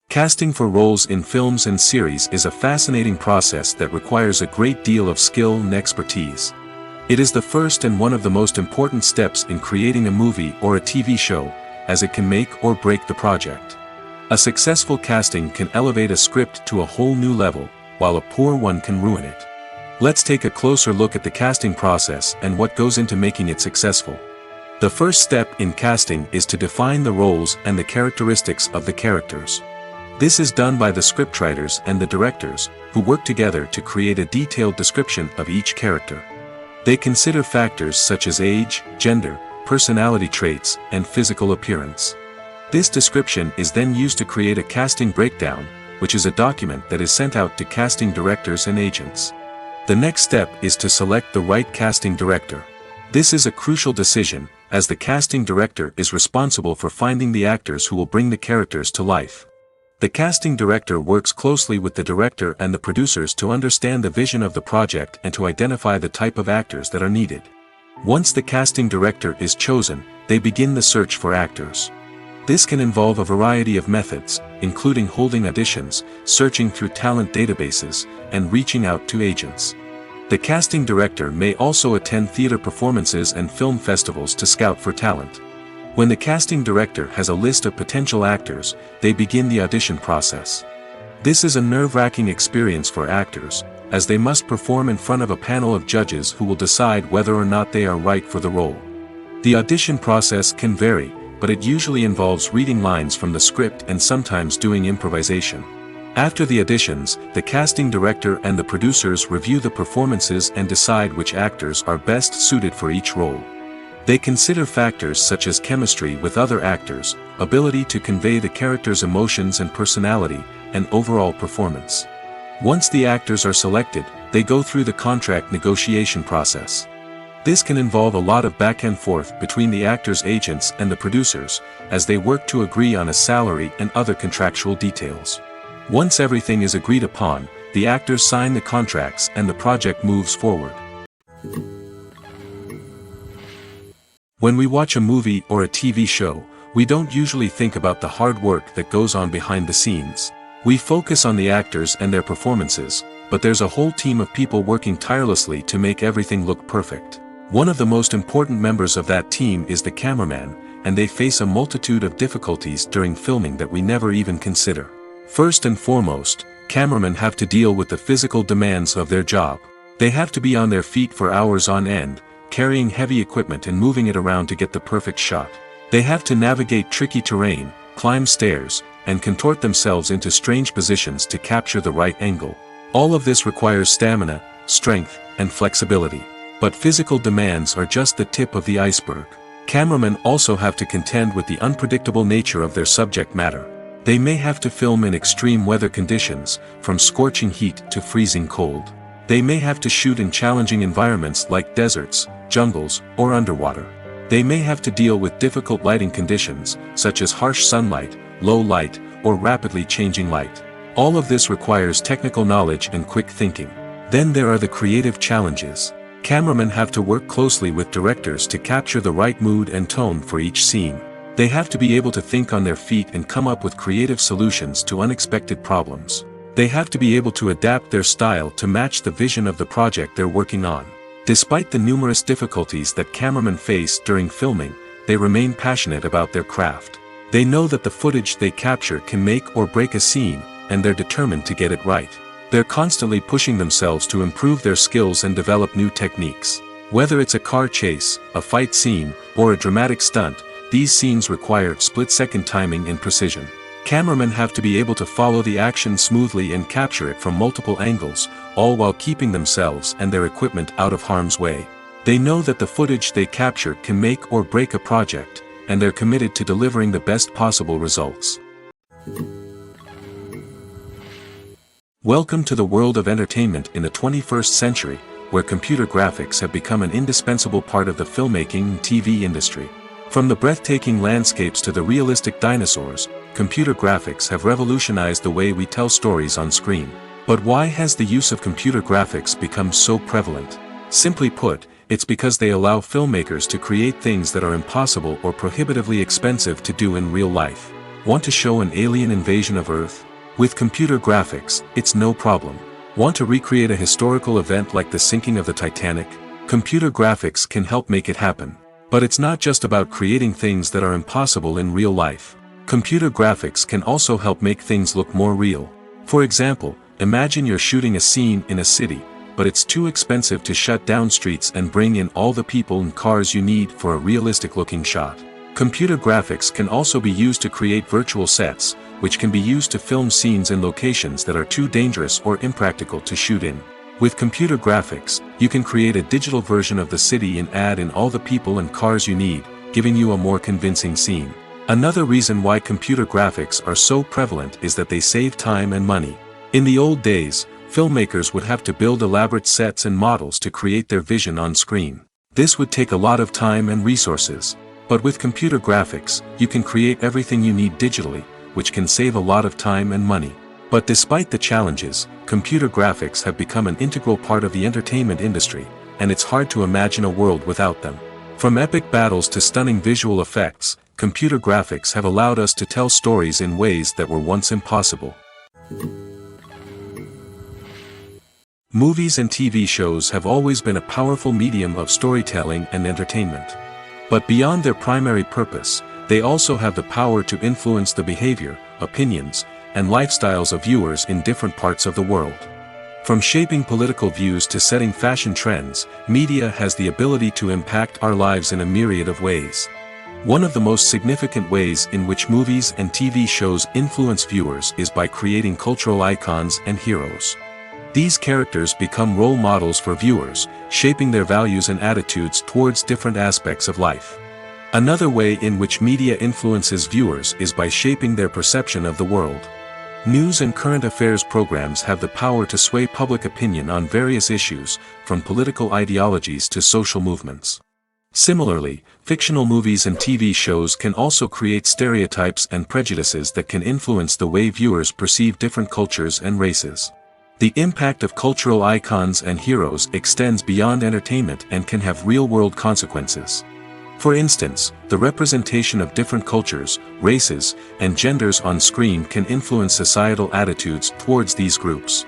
[SPEAKER 1] Casting for roles in films and series is a fascinating process that requires a great deal of skill and expertise. It is the first and one of the most important steps in creating a movie or a TV show, as it can make or break the project. A successful casting can elevate a script to a whole new level, while a poor one can ruin it. Let's take a closer look at the casting process and what goes into making it successful. The first step in casting is to define the roles and the characteristics of the characters. This is done by the scriptwriters and the directors, who work together to create a detailed description of each character. They consider factors such as age, gender, personality traits, and physical appearance. This description is then used to create a casting breakdown, which is a document that is sent out to casting directors and agents. The next step is to select the right casting director. This is a crucial decision, as the casting director is responsible for finding the actors who will bring the characters to life. The casting director works closely with the director and the producers to understand the vision of the project and to identify the type of actors that are needed. Once the casting director is chosen, they begin the search for actors. This can involve a variety of methods, including holding auditions, searching through talent databases, and reaching out to agents. The casting director may also attend theater performances and film festivals to scout for talent. When the casting director has a list of potential actors, they begin the audition process. This is a nerve-wracking experience for actors, as they must perform in front of a panel of judges who will decide whether or not they are right for the role. The audition process can vary, but it usually involves reading lines from the script and sometimes doing improvisation. After the auditions, the casting director and the producers review the performances and decide which actors are best suited for each role. They consider factors such as chemistry with other actors, ability to convey the character's emotions and personality, and overall performance. Once the actors are selected, they go through the contract negotiation process. This can involve a lot of back and forth between the actors' agents and the producers, as they work to agree on a salary and other contractual details. Once everything is agreed upon, the actors sign the contracts and the project moves forward. When we watch a movie or a TV show, we don't usually think about the hard work that goes on behind the scenes. We focus on the actors and their performances, but there's a whole team of people working tirelessly to make everything look perfect. One of the most important members of that team is the cameraman, and they face a multitude of difficulties during filming that we never even consider. First and foremost, cameramen have to deal with the physical demands of their job. They have to be on their feet for hours on end, carrying heavy equipment and moving it around to get the perfect shot. They have to navigate tricky terrain, climb stairs, and contort themselves into strange positions to capture the right angle. All of this requires stamina, strength, and flexibility. But physical demands are just the tip of the iceberg. Cameramen also have to contend with the unpredictable nature of their subject matter. They may have to film in extreme weather conditions, from scorching heat to freezing cold. They may have to shoot in challenging environments like deserts, jungles, or underwater. They may have to deal with difficult lighting conditions, such as harsh sunlight, low light, or rapidly changing light. All of this requires technical knowledge and quick thinking. Then there are the creative challenges. Cameramen have to work closely with directors to capture the right mood and tone for each scene. They have to be able to think on their feet and come up with creative solutions to unexpected problems. They have to be able to adapt their style to match the vision of the project they're working on. Despite the numerous difficulties that cameramen face during filming, they remain passionate about their craft. They know that the footage they capture can make or break a scene, and they're determined to get it right. They're constantly pushing themselves to improve their skills and develop new techniques. Whether it's a car chase, a fight scene, or a dramatic stunt, these scenes require split-second timing and precision. Cameramen have to be able to follow the action smoothly and capture it from multiple angles, all while keeping themselves and their equipment out of harm's way. They know that the footage they capture can make or break a project, and they're committed to delivering the best possible results. Welcome to the world of entertainment in the 21st century, where computer graphics have become an indispensable part of the filmmaking and TV industry. From the breathtaking landscapes to the realistic dinosaurs, computer graphics have revolutionized the way we tell stories on screen. But why has the use of computer graphics become so prevalent? Simply put, it's because they allow filmmakers to create things that are impossible or prohibitively expensive to do in real life. Want to show an alien invasion of Earth? With computer graphics, it's no problem. Want to recreate a historical event like the sinking of the Titanic? Computer graphics can help make it happen. But it's not just about creating things that are impossible in real life. Computer graphics can also help make things look more real. For example, imagine you're shooting a scene in a city, but it's too expensive to shut down streets and bring in all the people and cars you need for a realistic-looking shot. Computer graphics can also be used to create virtual sets, which can be used to film scenes in locations that are too dangerous or impractical to shoot in. With computer graphics, you can create a digital version of the city and add in all the people and cars you need, giving you a more convincing scene. Another reason why computer graphics are so prevalent is that they save time and money. In the old days, filmmakers would have to build elaborate sets and models to create their vision on screen. This would take a lot of time and resources. But with computer graphics, you can create everything you need digitally, which can save a lot of time and money. But despite the challenges, computer graphics have become an integral part of the entertainment industry, and it's hard to imagine a world without them. From epic battles to stunning visual effects, computer graphics have allowed us to tell stories in ways that were once impossible. Movies and TV shows have always been a powerful medium of storytelling and entertainment. But beyond their primary purpose, they also have the power to influence the behavior, opinions, and lifestyles of viewers in different parts of the world. From shaping political views to setting fashion trends, media has the ability to impact our lives in a myriad of ways. One of the most significant ways in which movies and TV shows influence viewers is by creating cultural icons and heroes. These characters become role models for viewers, shaping their values and attitudes towards different aspects of life. Another way in which media influences viewers is by shaping their perception of the world. News and current affairs programs have the power to sway public opinion on various issues, from political ideologies to social movements. Similarly, fictional movies and TV shows can also create stereotypes and prejudices that can influence the way viewers perceive different cultures and races. The impact of cultural icons and heroes extends beyond entertainment and can have real-world consequences. For instance, the representation of different cultures, races, and genders on screen can influence societal attitudes towards these groups.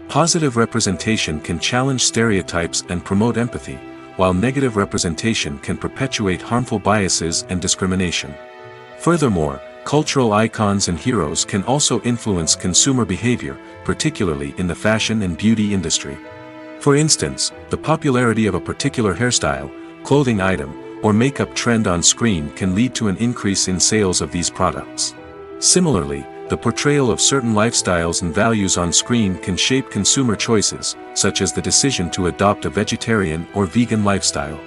[SPEAKER 1] Positive representation can challenge stereotypes and promote empathy, while negative representation can perpetuate harmful biases and discrimination. Furthermore, cultural icons and heroes can also influence consumer behavior, particularly in the fashion and beauty industry. For instance, the popularity of a particular hairstyle, clothing item, or makeup trend on screen can lead to an increase in sales of these products. Similarly, the portrayal of certain lifestyles and values on screen can shape consumer choices, such as the decision to adopt a vegetarian or vegan lifestyle.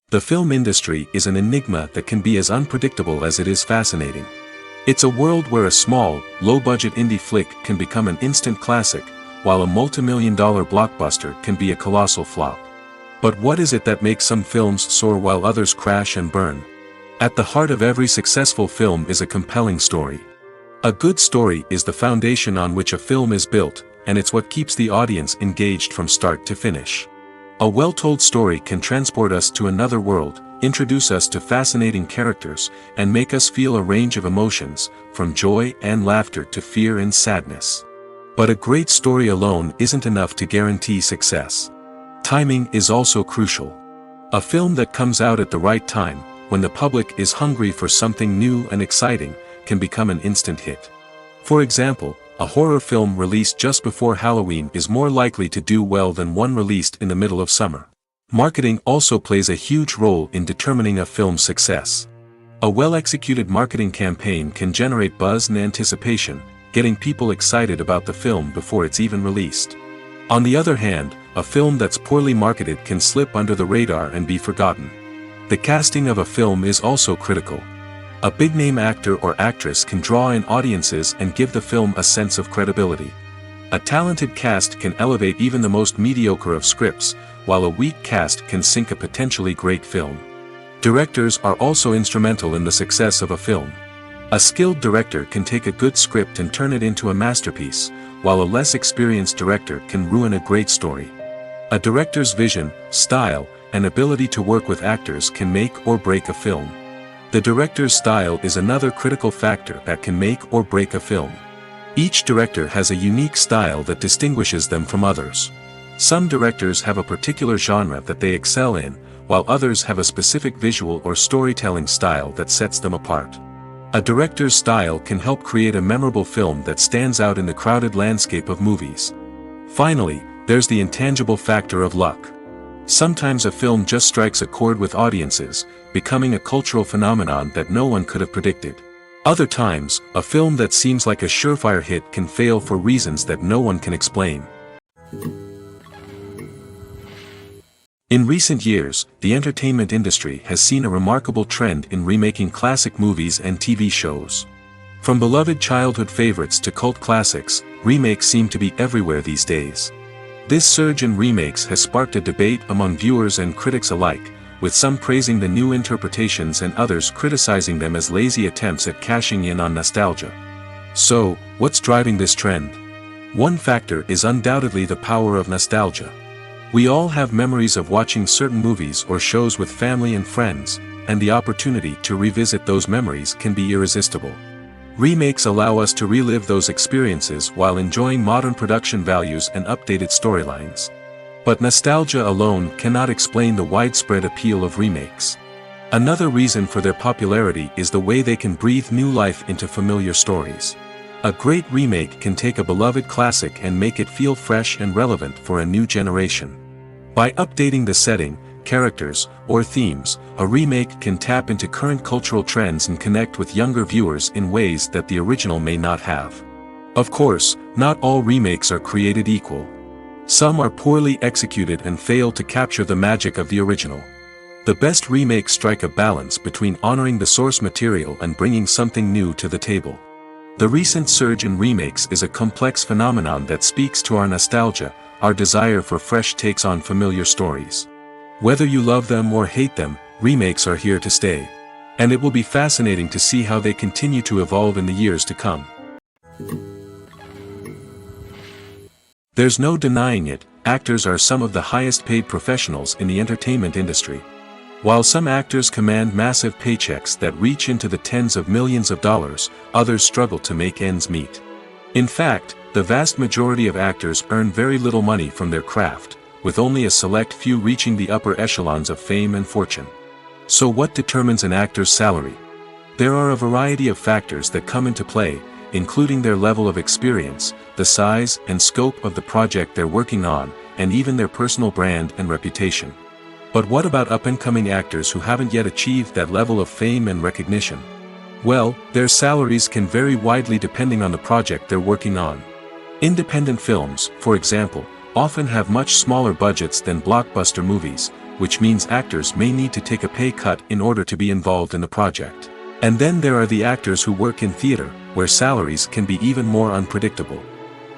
[SPEAKER 1] The film industry is an enigma that can be as unpredictable as it is fascinating. It's a world where a small, low-budget indie flick can become an instant classic, while a multi-million-dollar blockbuster can be a colossal flop. But what is it that makes some films soar while others crash and burn? At the heart of every successful film is a compelling story. A good story is the foundation on which a film is built, and it's what keeps the audience engaged from start to finish. A well-told story can transport us to another world, introduce us to fascinating characters, and make us feel a range of emotions, from joy and laughter to fear and sadness. But a great story alone isn't enough to guarantee success. Timing is also crucial. A film that comes out at the right time, when the public is hungry for something new and exciting, can become an instant hit. For example, a horror film released just before Halloween is more likely to do well than one released in the middle of summer. Marketing also plays a huge role in determining a film's success. A well-executed marketing campaign can generate buzz and anticipation, getting people excited about the film before it's even released. On the other hand, a film that's poorly marketed can slip under the radar and be forgotten. The casting of a film is also critical. A big-name actor or actress can draw in audiences and give the film a sense of credibility. A talented cast can elevate even the most mediocre of scripts, while a weak cast can sink a potentially great film. Directors are also instrumental in the success of a film. A skilled director can take a good script and turn it into a masterpiece, while a less experienced director can ruin a great story. A director's vision, style, and ability to work with actors can make or break a film. The director's style is another critical factor that can make or break a film. Each director has a unique style that distinguishes them from others. Some directors have a particular genre that they excel in, while others have a specific visual or storytelling style that sets them apart. A director's style can help create a memorable film that stands out in the crowded landscape of movies. Finally, there's the intangible factor of luck. Sometimes a film just strikes a chord with audiences, becoming a cultural phenomenon that no one could have predicted. Other times, a film that seems like a surefire hit can fail for reasons that no one can explain. In recent years, the entertainment industry has seen a remarkable trend in remaking classic movies and TV shows. From beloved childhood favorites to cult classics, remakes seem to be everywhere these days. This surge in remakes has sparked a debate among viewers and critics alike, with some praising the new interpretations and others criticizing them as lazy attempts at cashing in on nostalgia. So, what's driving this trend? One factor is undoubtedly the power of nostalgia. We all have memories of watching certain movies or shows with family and friends, and the opportunity to revisit those memories can be irresistible. Remakes allow us to relive those experiences while enjoying modern production values and updated storylines. But nostalgia alone cannot explain the widespread appeal of remakes. Another reason for their popularity is the way they can breathe new life into familiar stories. A great remake can take a beloved classic and make it feel fresh and relevant for a new generation. By updating the setting, characters, or themes, a remake can tap into current cultural trends and connect with younger viewers in ways that the original may not have. Of course, not all remakes are created equal. Some are poorly executed and fail to capture the magic of the original. The best remakes strike a balance between honoring the source material and bringing something new to the table. The recent surge in remakes is a complex phenomenon that speaks to our nostalgia, our desire for fresh takes on familiar stories. Whether you love them or hate them, remakes are here to stay. And it will be fascinating to see how they continue to evolve in the years to come. There's no denying it, actors are some of the highest paid professionals in the entertainment industry. While some actors command massive paychecks that reach into the tens of millions of dollars, others struggle to make ends meet. In fact, the vast majority of actors earn very little money from their craft, with only a select few reaching the upper echelons of fame and fortune. So what determines an actor's salary? There are a variety of factors that come into play, including their level of experience, the size and scope of the project they're working on, and even their personal brand and reputation. But what about up-and-coming actors who haven't yet achieved that level of fame and recognition? Well, their salaries can vary widely depending on the project they're working on. Independent films, for example, often have much smaller budgets than blockbuster movies, which means actors may need to take a pay cut in order to be involved in the project. And then there are the actors who work in theater, where salaries can be even more unpredictable.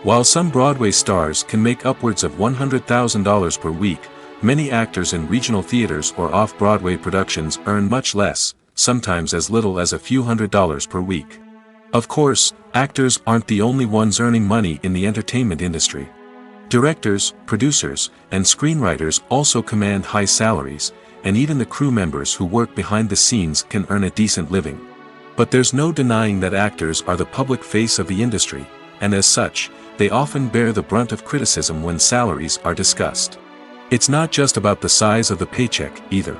[SPEAKER 1] While some Broadway stars can make upwards of $100,000 per week, many actors in regional theaters or off-Broadway productions earn much less, sometimes as little as a few $100s per week. Of course, actors aren't the only ones earning money in the entertainment industry. Directors, producers, and screenwriters also command high salaries, and even the crew members who work behind the scenes can earn a decent living. But there's no denying that actors are the public face of the industry, and as such, they often bear the brunt of criticism when salaries are discussed. It's not just about the size of the paycheck, either.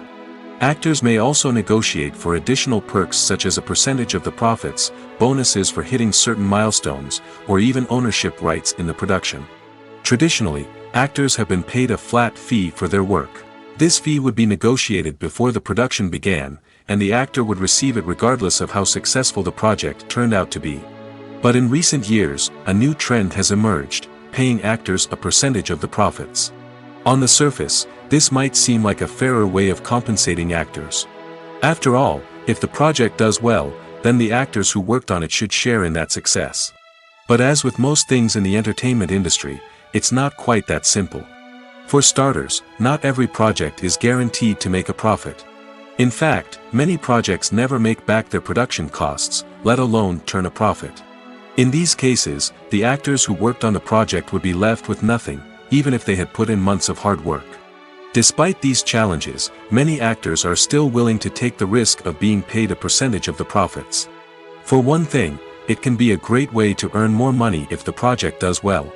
[SPEAKER 1] Actors may also negotiate for additional perks such as a percentage of the profits, bonuses for hitting certain milestones, or even ownership rights in the production. Traditionally, actors have been paid a flat fee for their work. This fee would be negotiated before the production began, and the actor would receive it regardless of how successful the project turned out to be. But in recent years, a new trend has emerged, paying actors a percentage of the profits. On the surface, this might seem like a fairer way of compensating actors. After all, if the project does well, then the actors who worked on it should share in that success. But as with most things in the entertainment industry, it's not quite that simple. For starters, not every project is guaranteed to make a profit. In fact, many projects never make back their production costs, let alone turn a profit. In these cases, the actors who worked on the project would be left with nothing, even if they had put in months of hard work. Despite these challenges, many actors are still willing to take the risk of being paid a percentage of the profits. For one thing, it can be a great way to earn more money if the project does well.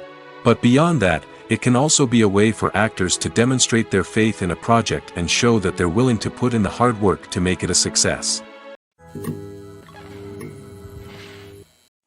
[SPEAKER 1] But beyond that, it can also be a way for actors to demonstrate their faith in a project and show that they're willing to put in the hard work to make it a success.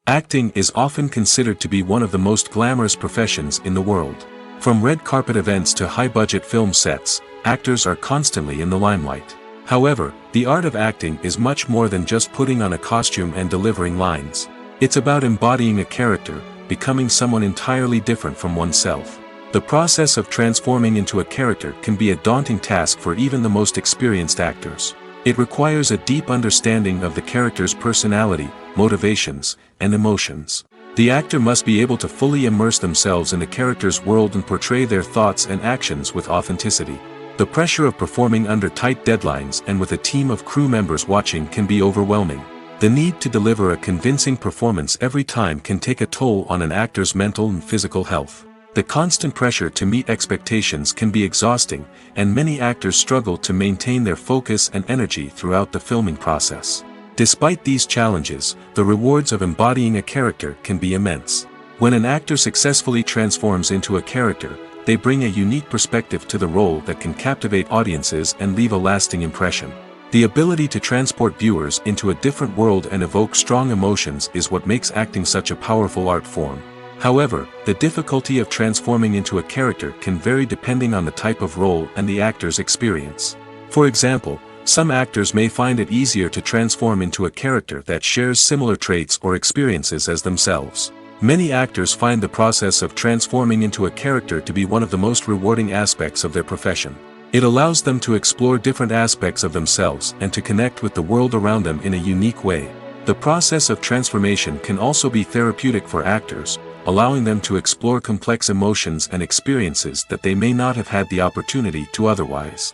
[SPEAKER 1] Acting is often considered to be one of the most glamorous professions in the world. From red carpet events to high-budget film sets, actors are constantly in the limelight. However, the art of acting is much more than just putting on a costume and delivering lines. It's about embodying a character, becoming someone entirely different from oneself. The process of transforming into a character can be a daunting task for even the most experienced actors. It requires a deep understanding of the character's personality, motivations, and emotions. The actor must be able to fully immerse themselves in the character's world and portray their thoughts and actions with authenticity. The pressure of performing under tight deadlines and with a team of crew members watching can be overwhelming. The need to deliver a convincing performance every time can take a toll on an actor's mental and physical health. The constant pressure to meet expectations can be exhausting, and many actors struggle to maintain their focus and energy throughout the filming process. Despite these challenges, the rewards of embodying a character can be immense. When an actor successfully transforms into a character, they bring a unique perspective to the role that can captivate audiences and leave a lasting impression. The ability to transport viewers into a different world and evoke strong emotions is what makes acting such a powerful art form. However, the difficulty of transforming into a character can vary depending on the type of role and the actor's experience. For example, some actors may find it easier to transform into a character that shares similar traits or experiences as themselves. Many actors find the process of transforming into a character to be one of the most rewarding aspects of their profession. It allows them to explore different aspects of themselves and to connect with the world around them in a unique way. The process of transformation can also be therapeutic for actors, allowing them to explore complex emotions and experiences that they may not have had the opportunity to otherwise.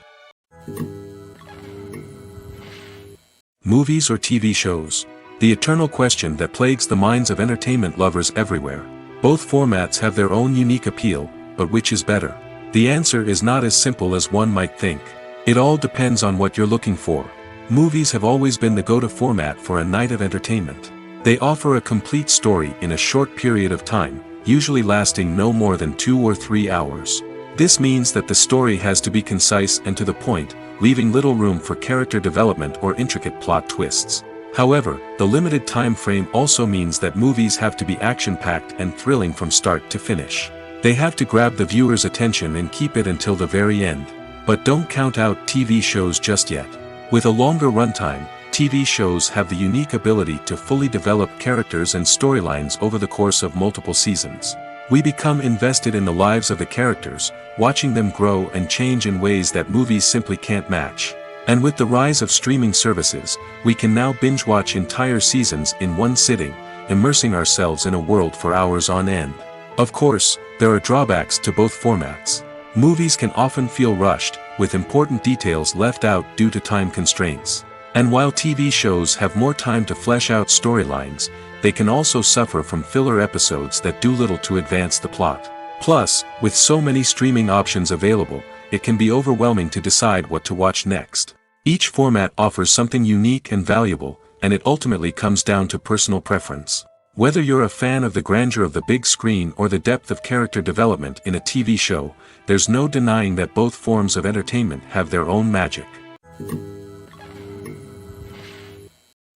[SPEAKER 1] Movies or TV shows? The eternal question that plagues the minds of entertainment lovers everywhere. Both formats have their own unique appeal, but which is better? The answer is not as simple as one might think. It all depends on what you're looking for. Movies have always been the go-to format for a night of entertainment. They offer a complete story in a short period of time, usually lasting no more than 2 or 3 hours. This means that the story has to be concise and to the point, leaving little room for character development or intricate plot twists. However, the limited time frame also means that movies have to be action-packed and thrilling from start to finish. They have to grab the viewer's attention and keep it until the very end. But don't count out TV shows just yet. With a longer runtime, TV shows have the unique ability to fully develop characters and storylines over the course of multiple seasons. We become invested in the lives of the characters, watching them grow and change in ways that movies simply can't match. And with the rise of streaming services, we can now binge-watch entire seasons in one sitting, immersing ourselves in a world for hours on end. Of course, there are drawbacks to both formats. Movies can often feel rushed, with important details left out due to time constraints. And while TV shows have more time to flesh out storylines, they can also suffer from filler episodes that do little to advance the plot. Plus, with so many streaming options available, it can be overwhelming to decide what to watch next. Each format offers something unique and valuable, and it ultimately comes down to personal preference. Whether you're a fan of the grandeur of the big screen or the depth of character development in a TV show, there's no denying that both forms of entertainment have their own magic.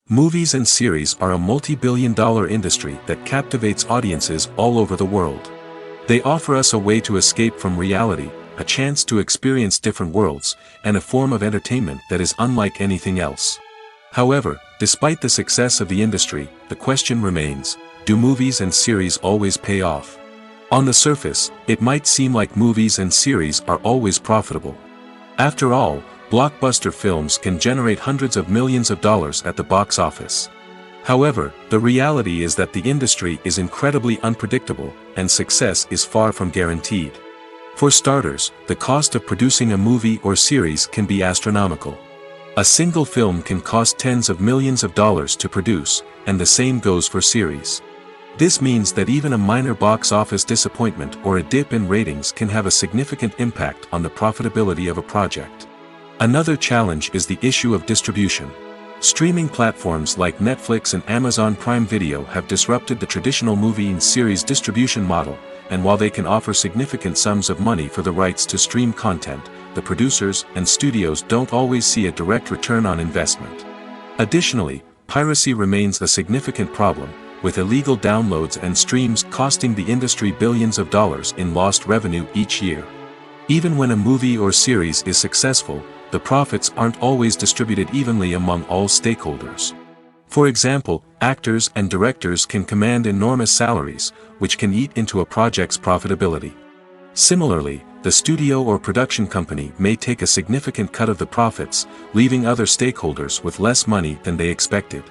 [SPEAKER 1] Movies and series are a multi-billion-dollar industry that captivates audiences all over the world. They offer us a way to escape from reality, a chance to experience different worlds, and a form of entertainment that is unlike anything else. However, despite the success of the industry, the question remains, do movies and series always pay off? On the surface, it might seem like movies and series are always profitable. After all, blockbuster films can generate hundreds of millions of dollars at the box office. However, the reality is that the industry is incredibly unpredictable, and success is far from guaranteed. For starters, the cost of producing a movie or series can be astronomical. A single film can cost tens of millions of dollars to produce, and the same goes for series. This means that even a minor box office disappointment or a dip in ratings can have a significant impact on the profitability of a project. Another challenge is the issue of distribution. Streaming platforms like Netflix and Amazon Prime Video have disrupted the traditional movie and series distribution model, and while they can offer significant sums of money for the rights to stream content, the producers and studios don't always see a direct return on investment. Additionally, piracy remains a significant problem, with illegal downloads and streams costing the industry billions of dollars in lost revenue each year. Even when a movie or series is successful, the profits aren't always distributed evenly among all stakeholders. For example, actors and directors can command enormous salaries, which can eat into a project's profitability. Similarly, the studio or production company may take a significant cut of the profits, leaving other stakeholders with less money than they expected.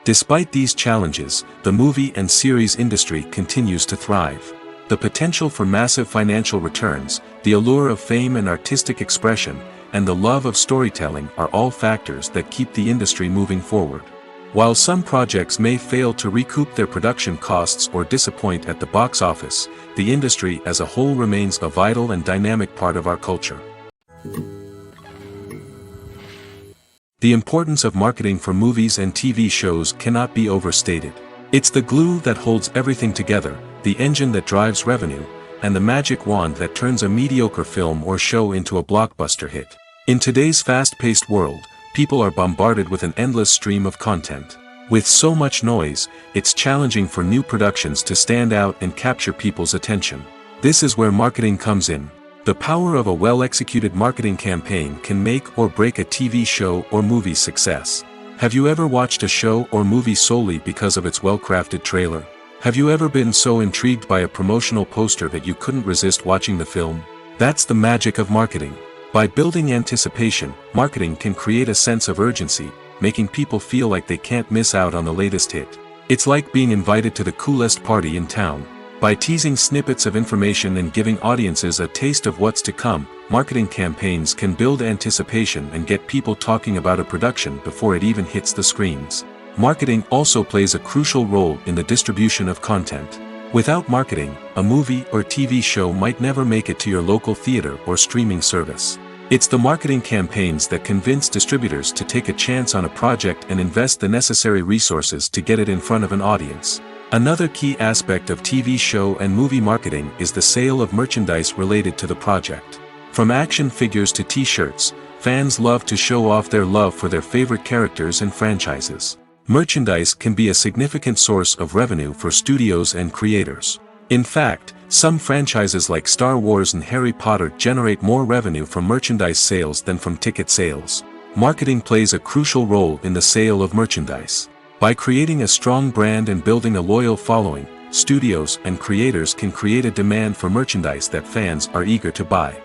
[SPEAKER 1] Despite these challenges, the movie and series industry continues to thrive. The potential for massive financial returns, the allure of fame and artistic expression, and the love of storytelling are all factors that keep the industry moving forward. While some projects may fail to recoup their production costs or disappoint at the box office, the industry as a whole remains a vital and dynamic part of our culture. The importance of marketing for movies and TV shows cannot be overstated. It's the glue that holds everything together, the engine that drives revenue, and the magic wand that turns a mediocre film or show into a blockbuster hit. In today's fast-paced world, people are bombarded with an endless stream of content. With so much noise, it's challenging for new productions to stand out and capture people's attention. This is where marketing comes in. The power of a well-executed marketing campaign can make or break a TV show or movie's success. Have you ever watched a show or movie solely because of its well-crafted trailer? Have you ever been so intrigued by a promotional poster that you couldn't resist watching the film? That's the magic of marketing. By building anticipation, marketing can create a sense of urgency, making people feel like they can't miss out on the latest hit. It's like being invited to the coolest party in town. By teasing snippets of information and giving audiences a taste of what's to come, marketing campaigns can build anticipation and get people talking about a production before it even hits the screens. Marketing also plays a crucial role in the distribution of content. Without marketing, a movie or TV show might never make it to your local theater or streaming service. It's the marketing campaigns that convince distributors to take a chance on a project and invest the necessary resources to get it in front of an audience. Another key aspect of TV show and movie marketing is the sale of merchandise related to the project. From action figures to t-shirts, fans love to show off their love for their favorite characters and franchises. Merchandise can be a significant source of revenue for studios and creators. In fact, some franchises like Star Wars and Harry Potter generate more revenue from merchandise sales than from ticket sales. Marketing plays a crucial role in the sale of merchandise. By creating a strong brand and building a loyal following, studios and creators can create a demand for merchandise that fans are eager to buy.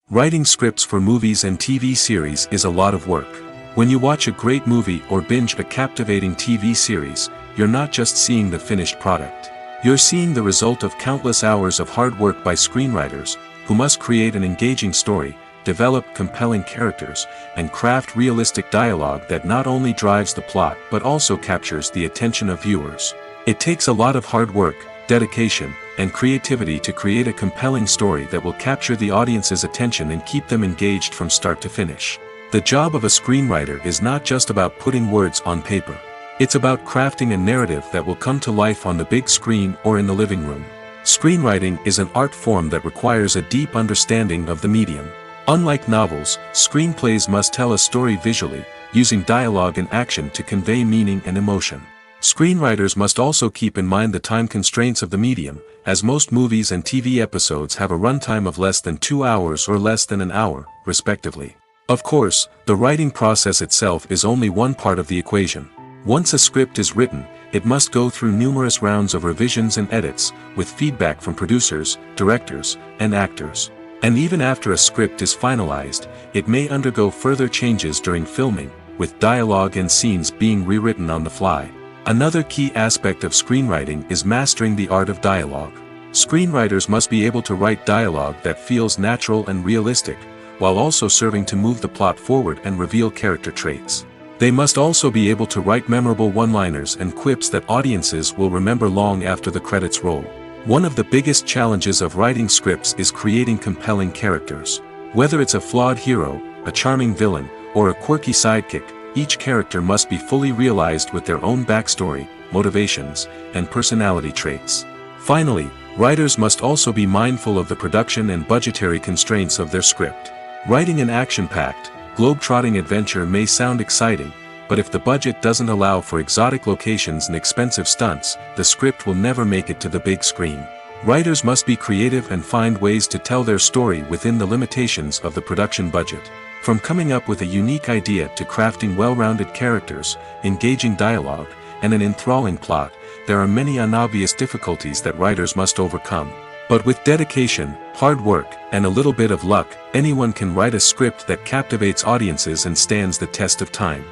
[SPEAKER 1] Writing scripts for movies and TV series is a lot of work. When you watch a great movie or binge a captivating TV series, you're not just seeing the finished product. You're seeing the result of countless hours of hard work by screenwriters, who must create an engaging story, develop compelling characters, and craft realistic dialogue that not only drives the plot but also captures the attention of viewers. It takes a lot of hard work, dedication, and creativity to create a compelling story that will capture the audience's attention and keep them engaged from start to finish. The job of a screenwriter is not just about putting words on paper. It's about crafting a narrative that will come to life on the big screen or in the living room. Screenwriting is an art form that requires a deep understanding of the medium. Unlike novels, screenplays must tell a story visually, using dialogue and action to convey meaning and emotion. Screenwriters must also keep in mind the time constraints of the medium, as most movies and TV episodes have a runtime of less than 2 hours or less than an hour, respectively. Of course, the writing process itself is only one part of the equation. Once a script is written, it must go through numerous rounds of revisions and edits, with feedback from producers, directors, and actors. And even after a script is finalized, it may undergo further changes during filming, with dialogue and scenes being rewritten on the fly. Another key aspect of screenwriting is mastering the art of dialogue. Screenwriters must be able to write dialogue that feels natural and realistic, while also serving to move the plot forward and reveal character traits. They must also be able to write memorable one-liners and quips that audiences will remember long after the credits roll. One of the biggest challenges of writing scripts is creating compelling characters. Whether it's a flawed hero, a charming villain, or a quirky sidekick, each character must be fully realized with their own backstory, motivations, and personality traits. Finally, writers must also be mindful of the production and budgetary constraints of their script. Writing an action-packed, globe-trotting adventure may sound exciting, but if the budget doesn't allow for exotic locations and expensive stunts, the script will never make it to the big screen. Writers must be creative and find ways to tell their story within the limitations of the production budget. From coming up with a unique idea to crafting well-rounded characters, engaging dialogue, and an enthralling plot, there are many unobvious difficulties that writers must overcome. But with dedication, hard work, and a little bit of luck, anyone can write a script that captivates audiences and stands the test of time.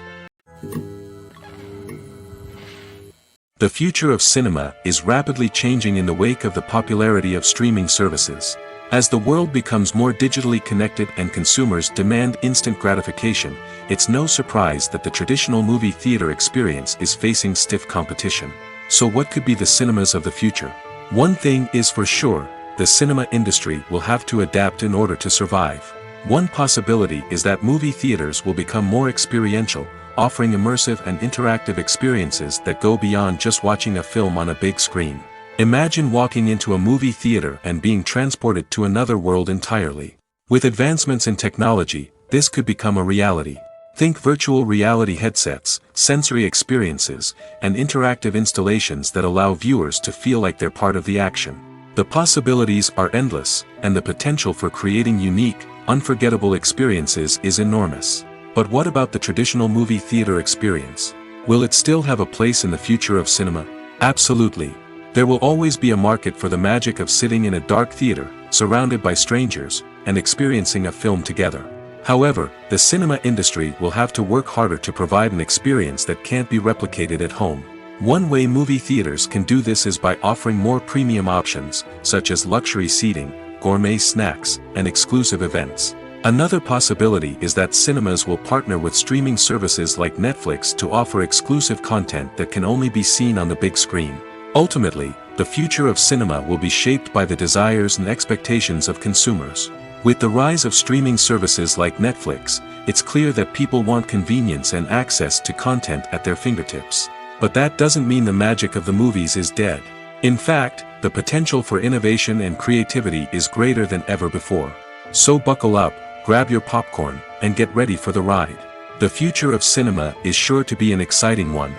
[SPEAKER 1] The future of cinema is rapidly changing in the wake of the popularity of streaming services. As the world becomes more digitally connected and consumers demand instant gratification, it's no surprise that the traditional movie theater experience is facing stiff competition. So what could be the cinemas of the future? One thing is for sure, the cinema industry will have to adapt in order to survive. One possibility is that movie theaters will become more experiential, offering immersive and interactive experiences that go beyond just watching a film on a big screen. Imagine walking into a movie theater and being transported to another world entirely. With advancements in technology, this could become a reality. Think virtual reality headsets, sensory experiences, and interactive installations that allow viewers to feel like they're part of the action. The possibilities are endless, and the potential for creating unique, unforgettable experiences is enormous. But what about the traditional movie theater experience? Will it still have a place in the future of cinema? Absolutely. There will always be a market for the magic of sitting in a dark theater, surrounded by strangers, and experiencing a film together. However, the cinema industry will have to work harder to provide an experience that can't be replicated at home. One way movie theaters can do this is by offering more premium options, such as luxury seating, gourmet snacks, and exclusive events. Another possibility is that cinemas will partner with streaming services like Netflix to offer exclusive content that can only be seen on the big screen. Ultimately, the future of cinema will be shaped by the desires and expectations of consumers. With the rise of streaming services like Netflix, it's clear that people want convenience and access to content at their fingertips. But that doesn't mean the magic of the movies is dead. In fact, the potential for innovation and creativity is greater than ever before. So buckle up, grab your popcorn, and get ready for the ride. The future of cinema is sure to be an exciting one.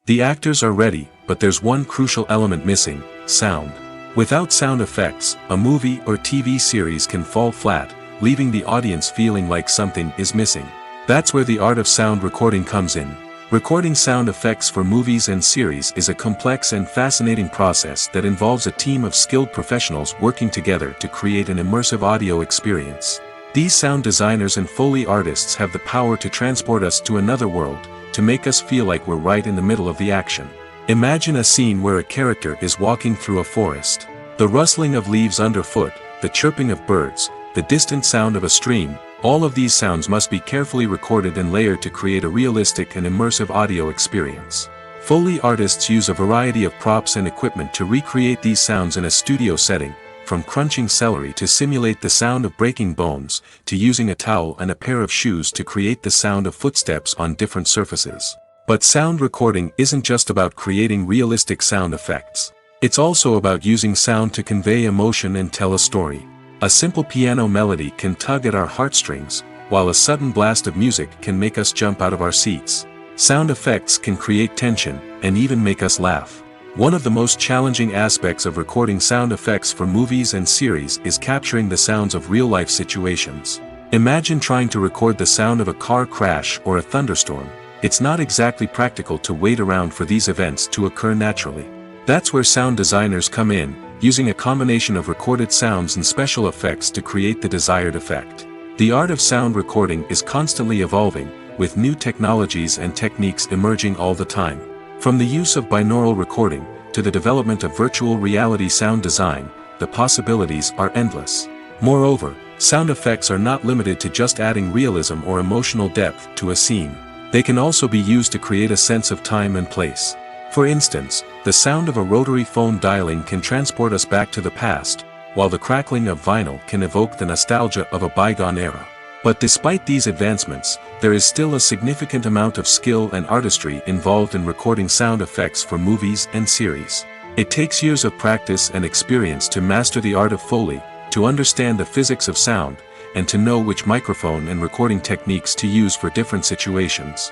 [SPEAKER 1] The actors are ready, but there's one crucial element missing: sound. Without sound effects, a movie or TV series can fall flat, leaving the audience feeling like something is missing. That's where the art of sound recording comes in. Recording sound effects for movies and series is a complex and fascinating process that involves a team of skilled professionals working together to create an immersive audio experience. These sound designers and Foley artists have the power to transport us to another world, to make us feel like we're right in the middle of the action. Imagine a scene where a character is walking through a forest. The rustling of leaves underfoot, the chirping of birds, the distant sound of a stream, all of these sounds must be carefully recorded and layered to create a realistic and immersive audio experience. Foley artists use a variety of props and equipment to recreate these sounds in a studio setting, from crunching celery to simulate the sound of breaking bones, to using a towel and a pair of shoes to create the sound of footsteps on different surfaces. But sound recording isn't just about creating realistic sound effects. It's also about using sound to convey emotion and tell a story. A simple piano melody can tug at our heartstrings, while a sudden blast of music can make us jump out of our seats. Sound effects can create tension, and even make us laugh. One of the most challenging aspects of recording sound effects for movies and series is capturing the sounds of real-life situations. Imagine trying to record the sound of a car crash or a thunderstorm. It's not exactly practical to wait around for these events to occur naturally. That's where sound designers come in, using a combination of recorded sounds and special effects to create the desired effect. The art of sound recording is constantly evolving, with new technologies and techniques emerging all the time. From the use of binaural recording, to the development of virtual reality sound design, the possibilities are endless. Moreover, sound effects are not limited to just adding realism or emotional depth to a scene. They can also be used to create a sense of time and place. For instance, the sound of a rotary phone dialing can transport us back to the past, while the crackling of vinyl can evoke the nostalgia of a bygone era. But despite these advancements, there is still a significant amount of skill and artistry involved in recording sound effects for movies and series. It takes years of practice and experience to master the art of Foley, to understand the physics of sound, and to know which microphone and recording techniques to use for different situations.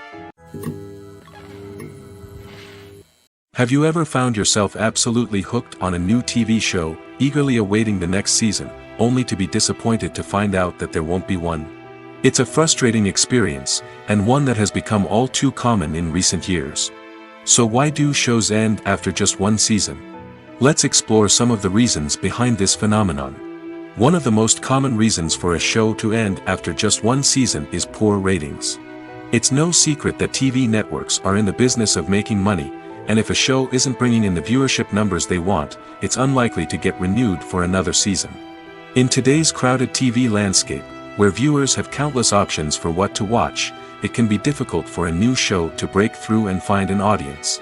[SPEAKER 1] Have you ever found yourself absolutely hooked on a new TV show, eagerly awaiting the next season, only to be disappointed to find out that there won't be one? It's a frustrating experience, and one that has become all too common in recent years. So why do shows end after just one season? Let's explore some of the reasons behind this phenomenon. One of the most common reasons for a show to end after just one season is poor ratings. It's no secret that TV networks are in the business of making money, and if a show isn't bringing in the viewership numbers they want, it's unlikely to get renewed for another season. In today's crowded TV landscape, where viewers have countless options for what to watch, it can be difficult for a new show to break through and find an audience.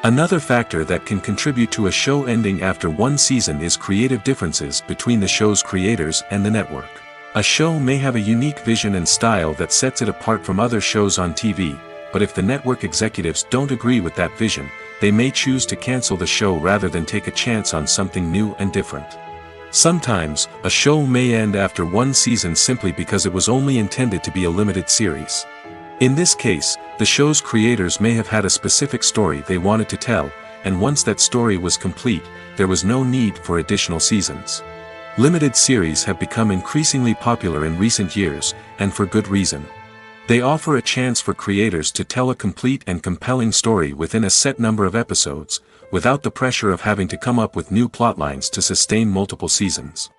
[SPEAKER 1] Another factor that can contribute to a show ending after one season is creative differences between the show's creators and the network. A show may have a unique vision and style that sets it apart from other shows on TV, but if the network executives don't agree with that vision, they may choose to cancel the show rather than take a chance on something new and different. Sometimes, a show may end after one season simply because it was only intended to be a limited series. In this case, the show's creators may have had a specific story they wanted to tell, and once that story was complete, there was no need for additional seasons. Limited series have become increasingly popular in recent years, and for good reason. They offer a chance for creators to tell a complete and compelling story within a set number of episodes, without the pressure of having to come up with new plotlines to sustain multiple seasons.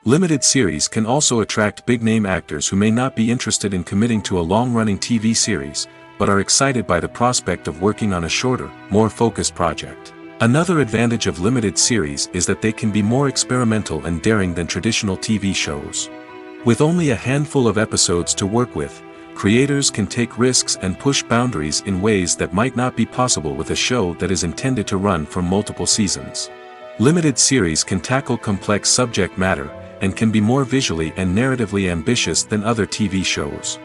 [SPEAKER 1] Limited series can also attract big-name actors who may not be interested in committing to a long-running TV series, but are excited by the prospect of working on a shorter, more focused project. Another advantage of limited series is that they can be more experimental and daring than traditional TV shows. With only a handful of episodes to work with, creators can take risks and push boundaries in ways that might not be possible with a show that is intended to run for multiple seasons. Limited series can tackle complex subject matter, and can be more visually and narratively ambitious than other TV shows.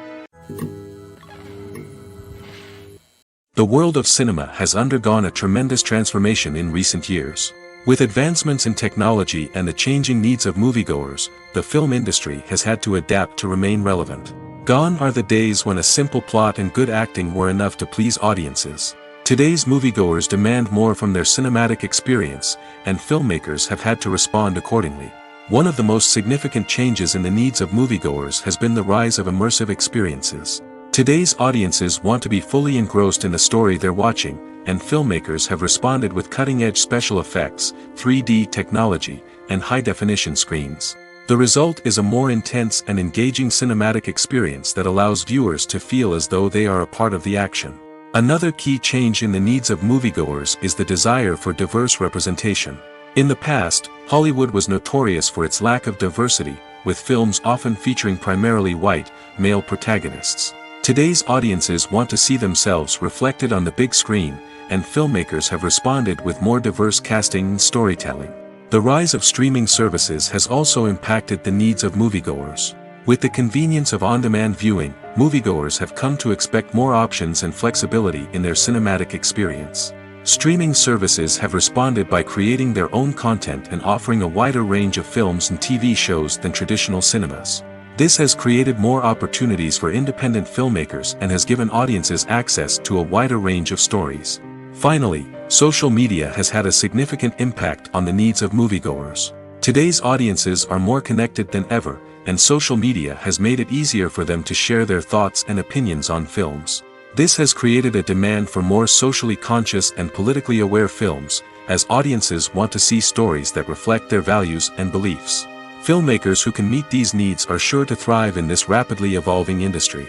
[SPEAKER 1] The world of cinema has undergone a tremendous transformation in recent years. With advancements in technology and the changing needs of moviegoers, the film industry has had to adapt to remain relevant. Gone are the days when a simple plot and good acting were enough to please audiences. Today's moviegoers demand more from their cinematic experience, and filmmakers have had to respond accordingly. One of the most significant changes in the needs of moviegoers has been the rise of immersive experiences. Today's audiences want to be fully engrossed in the story they're watching, and filmmakers have responded with cutting-edge special effects, 3D technology, and high-definition screens. The result is a more intense and engaging cinematic experience that allows viewers to feel as though they are a part of the action. Another key change in the needs of moviegoers is the desire for diverse representation. In the past, Hollywood was notorious for its lack of diversity, with films often featuring primarily white, male protagonists. Today's audiences want to see themselves reflected on the big screen, and filmmakers have responded with more diverse casting and storytelling. The rise of streaming services has also impacted the needs of moviegoers. With the convenience of on-demand viewing, moviegoers have come to expect more options and flexibility in their cinematic experience. Streaming services have responded by creating their own content and offering a wider range of films and TV shows than traditional cinemas. This has created more opportunities for independent filmmakers and has given audiences access to a wider range of stories. Finally, social media has had a significant impact on the needs of moviegoers. Today's audiences are more connected than ever, and social media has made it easier for them to share their thoughts and opinions on films. This has created a demand for more socially conscious and politically aware films, as audiences want to see stories that reflect their values and beliefs. Filmmakers who can meet these needs are sure to thrive in this rapidly evolving industry.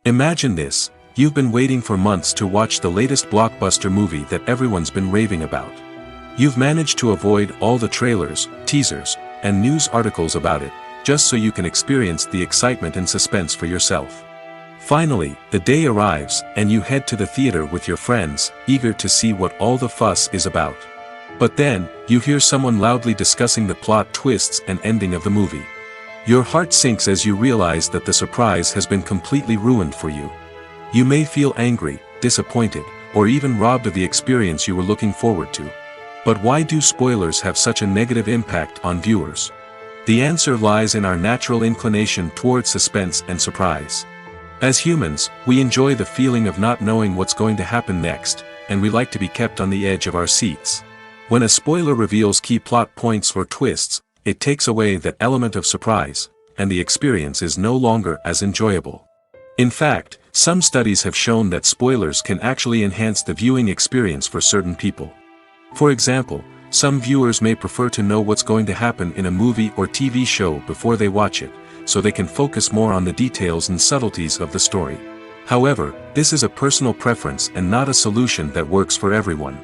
[SPEAKER 1] Imagine this: you've been waiting for months to watch the latest blockbuster movie that everyone's been raving about. You've managed to avoid all the trailers, teasers, and news articles about it, just so you can experience the excitement and suspense for yourself. Finally, the day arrives, and you head to the theater with your friends, eager to see what all the fuss is about. But then, you hear someone loudly discussing the plot twists and ending of the movie. Your heart sinks as you realize that the surprise has been completely ruined for you. You may feel angry, disappointed, or even robbed of the experience you were looking forward to. But why do spoilers have such a negative impact on viewers? The answer lies in our natural inclination toward suspense and surprise. As humans, we enjoy the feeling of not knowing what's going to happen next, and we like to be kept on the edge of our seats. When a spoiler reveals key plot points or twists, it takes away that element of surprise, and the experience is no longer as enjoyable. In fact, some studies have shown that spoilers can actually enhance the viewing experience for certain people. For example, some viewers may prefer to know what's going to happen in a movie or TV show before they watch it, so they can focus more on the details and subtleties of the story. However, this is a personal preference and not a solution that works for everyone.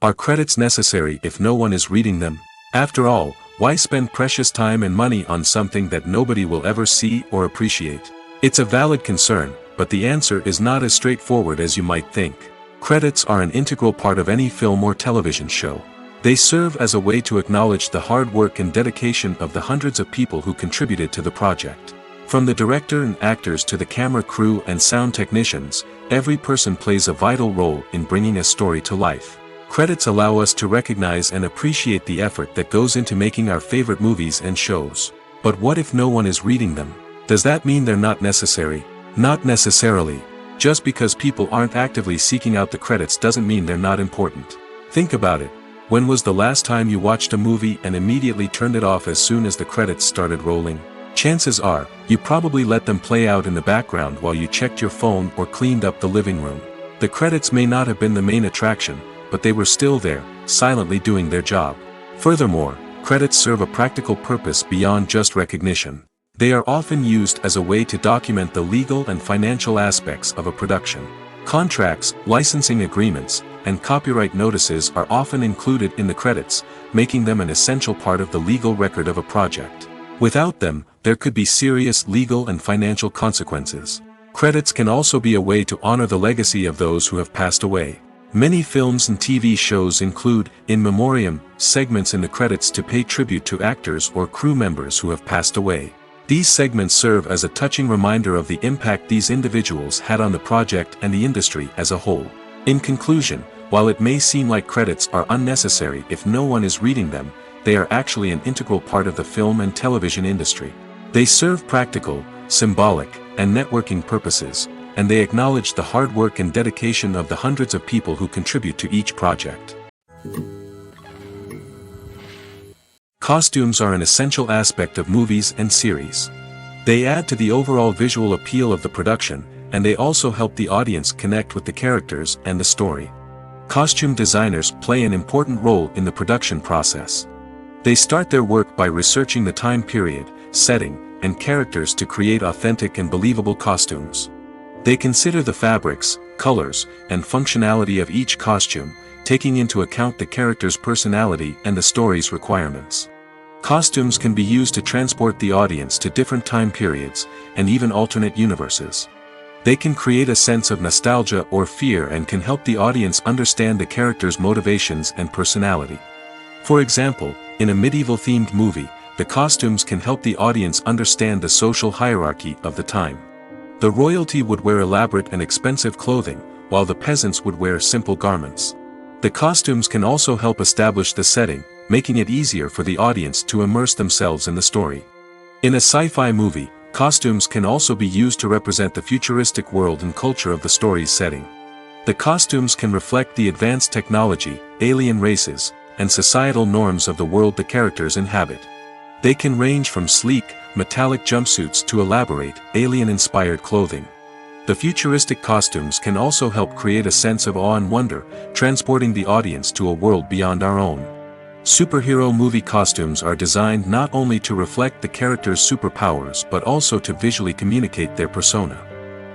[SPEAKER 1] Are credits necessary if no one is reading them? After all, why spend precious time and money on something that nobody will ever see or appreciate? It's a valid concern, but the answer is not as straightforward as you might think. Credits are an integral part of any film or television show. They serve as a way to acknowledge the hard work and dedication of the hundreds of people who contributed to the project. From the director and actors to the camera crew and sound technicians, every person plays a vital role in bringing a story to life. Credits allow us to recognize and appreciate the effort that goes into making our favorite movies and shows. But what if no one is reading them? Does that mean they're not necessary? Not necessarily. Just because people aren't actively seeking out the credits doesn't mean they're not important. Think about it. When was the last time you watched a movie and immediately turned it off as soon as the credits started rolling? Chances are, you probably let them play out in the background while you checked your phone or cleaned up the living room. The credits may not have been the main attraction, but they were still there, silently doing their job. Furthermore, credits serve a practical purpose beyond just recognition. They are often used as a way to document the legal and financial aspects of a production. Contracts, licensing agreements, and copyright notices are often included in the credits, making them an essential part of the legal record of a project. Without them, there could be serious legal and financial consequences. Credits can also be a way to honor the legacy of those who have passed away. Many films and TV shows include, in memoriam, segments in the credits to pay tribute to actors or crew members who have passed away. These segments serve as a touching reminder of the impact these individuals had on the project and the industry as a whole. In conclusion, while it may seem like credits are unnecessary if no one is reading them, they are actually an integral part of the film and television industry. They serve practical, symbolic, and networking purposes, and they acknowledge the hard work and dedication of the hundreds of people who contribute to each project. Costumes are an essential aspect of movies and series. They add to the overall visual appeal of the production, and they also help the audience connect with the characters and the story. Costume designers play an important role in the production process. They start their work by researching the time period, setting, and characters to create authentic and believable costumes. They consider the fabrics, colors, and functionality of each costume, taking into account the character's personality and the story's requirements. Costumes can be used to transport the audience to different time periods, and even alternate universes. They can create a sense of nostalgia or fear and can help the audience understand the character's motivations and personality. For example, in a medieval-themed movie, the costumes can help the audience understand the social hierarchy of the time. The royalty would wear elaborate and expensive clothing, while the peasants would wear simple garments. The costumes can also help establish the setting, making it easier for the audience to immerse themselves in the story. In a sci-fi movie, costumes can also be used to represent the futuristic world and culture of the story's setting. The costumes can reflect the advanced technology, alien races, and societal norms of the world the characters inhabit. They can range from sleek, metallic jumpsuits to elaborate, alien-inspired clothing. The futuristic costumes can also help create a sense of awe and wonder, transporting the audience to a world beyond our own. Superhero movie costumes are designed not only to reflect the character's superpowers but also to visually communicate their persona.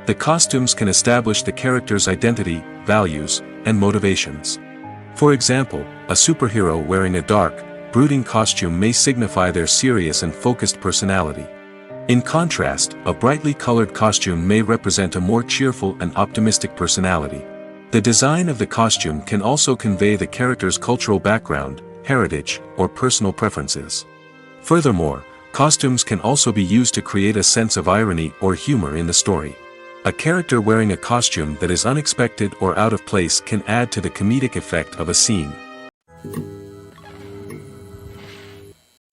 [SPEAKER 1] The costumes can establish the character's identity, values, and motivations. For example, a superhero wearing a dark, brooding costume may signify their serious and focused personality. In contrast, a brightly colored costume may represent a more cheerful and optimistic personality. The design of the costume can also convey the character's cultural background, heritage, or personal preferences. Furthermore, costumes can also be used to create a sense of irony or humor in the story. A character wearing a costume that is unexpected or out of place can add to the comedic effect of a scene.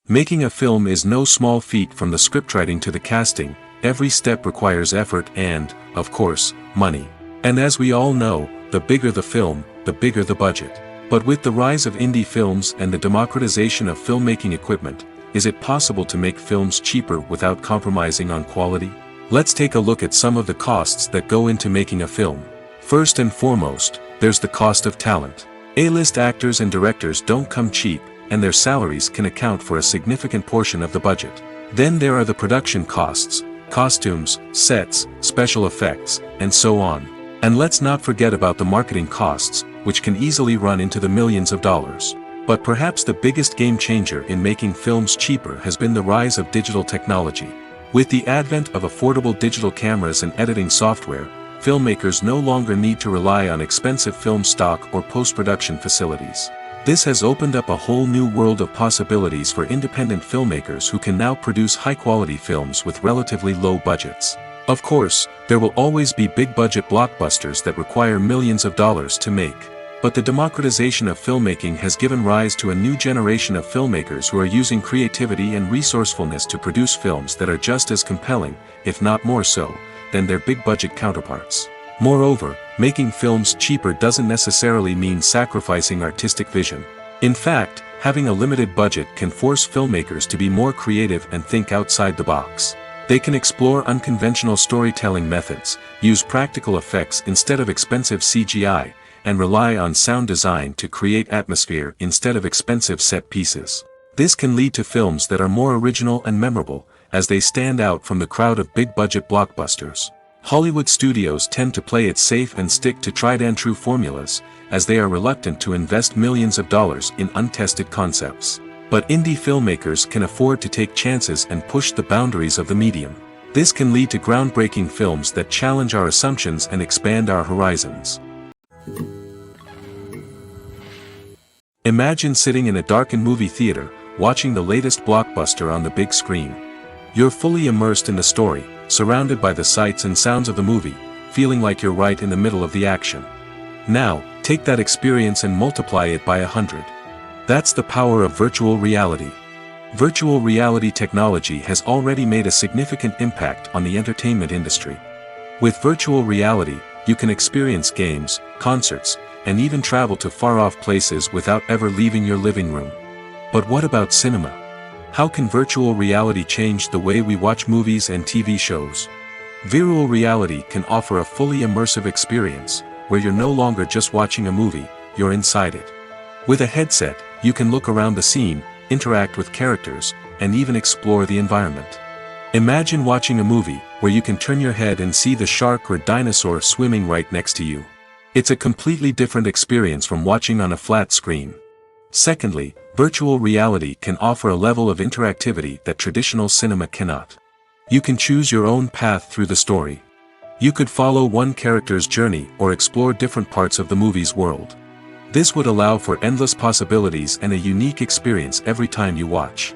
[SPEAKER 1] Making a film is no small feat. From the scriptwriting to the casting, every step requires effort and, of course, money. And as we all know, the bigger the film, the bigger the budget. But with the rise of indie films and the democratization of filmmaking equipment, is it possible to make films cheaper without compromising on quality? Let's take a look at some of the costs that go into making a film. First and foremost, there's the cost of talent. A-list actors and directors don't come cheap, and their salaries can account for a significant portion of the budget. Then there are the production costs, costumes, sets, special effects, and so on. And let's not forget about the marketing costs, which can easily run into the millions of dollars. But perhaps the biggest game changer in making films cheaper has been the rise of digital technology. With the advent of affordable digital cameras and editing software, filmmakers no longer need to rely on expensive film stock or post-production facilities. This has opened up a whole new world of possibilities for independent filmmakers who can now produce high-quality films with relatively low budgets. Of course, there will always be big-budget blockbusters that require millions of dollars to make. But the democratization of filmmaking has given rise to a new generation of filmmakers who are using creativity and resourcefulness to produce films that are just as compelling, if not more so, than their big-budget counterparts. Moreover, making films cheaper doesn't necessarily mean sacrificing artistic vision. In fact, having a limited budget can force filmmakers to be more creative and think outside the box. They can explore unconventional storytelling methods, use practical effects instead of expensive CGI, and rely on sound design to create atmosphere instead of expensive set pieces. This can lead to films that are more original and memorable, as they stand out from the crowd of big-budget blockbusters. Hollywood studios tend to play it safe and stick to tried-and-true formulas, as they are reluctant to invest millions of dollars in untested concepts. But indie filmmakers can afford to take chances and push the boundaries of the medium. This can lead to groundbreaking films that challenge our assumptions and expand our horizons. Imagine sitting in a darkened movie theater, watching the latest blockbuster on the big screen. You're fully immersed in the story, surrounded by the sights and sounds of the movie, feeling like you're right in the middle of the action. Now, take that experience and multiply it by 100. That's the power of virtual reality. Virtual reality technology has already made a significant impact on the entertainment industry. With virtual reality, you can experience games, concerts, and even travel to far-off places without ever leaving your living room. But what about cinema? How can virtual reality change the way we watch movies and TV shows? Virtual reality can offer a fully immersive experience, where you're no longer just watching a movie, you're inside it. With a headset, you can look around the scene, interact with characters, and even explore the environment. Imagine watching a movie where you can turn your head and see the shark or dinosaur swimming right next to you. It's a completely different experience from watching on a flat screen. Secondly, virtual reality can offer a level of interactivity that traditional cinema cannot. You can choose your own path through the story. You could follow one character's journey or explore different parts of the movie's world. This would allow for endless possibilities and a unique experience every time you watch.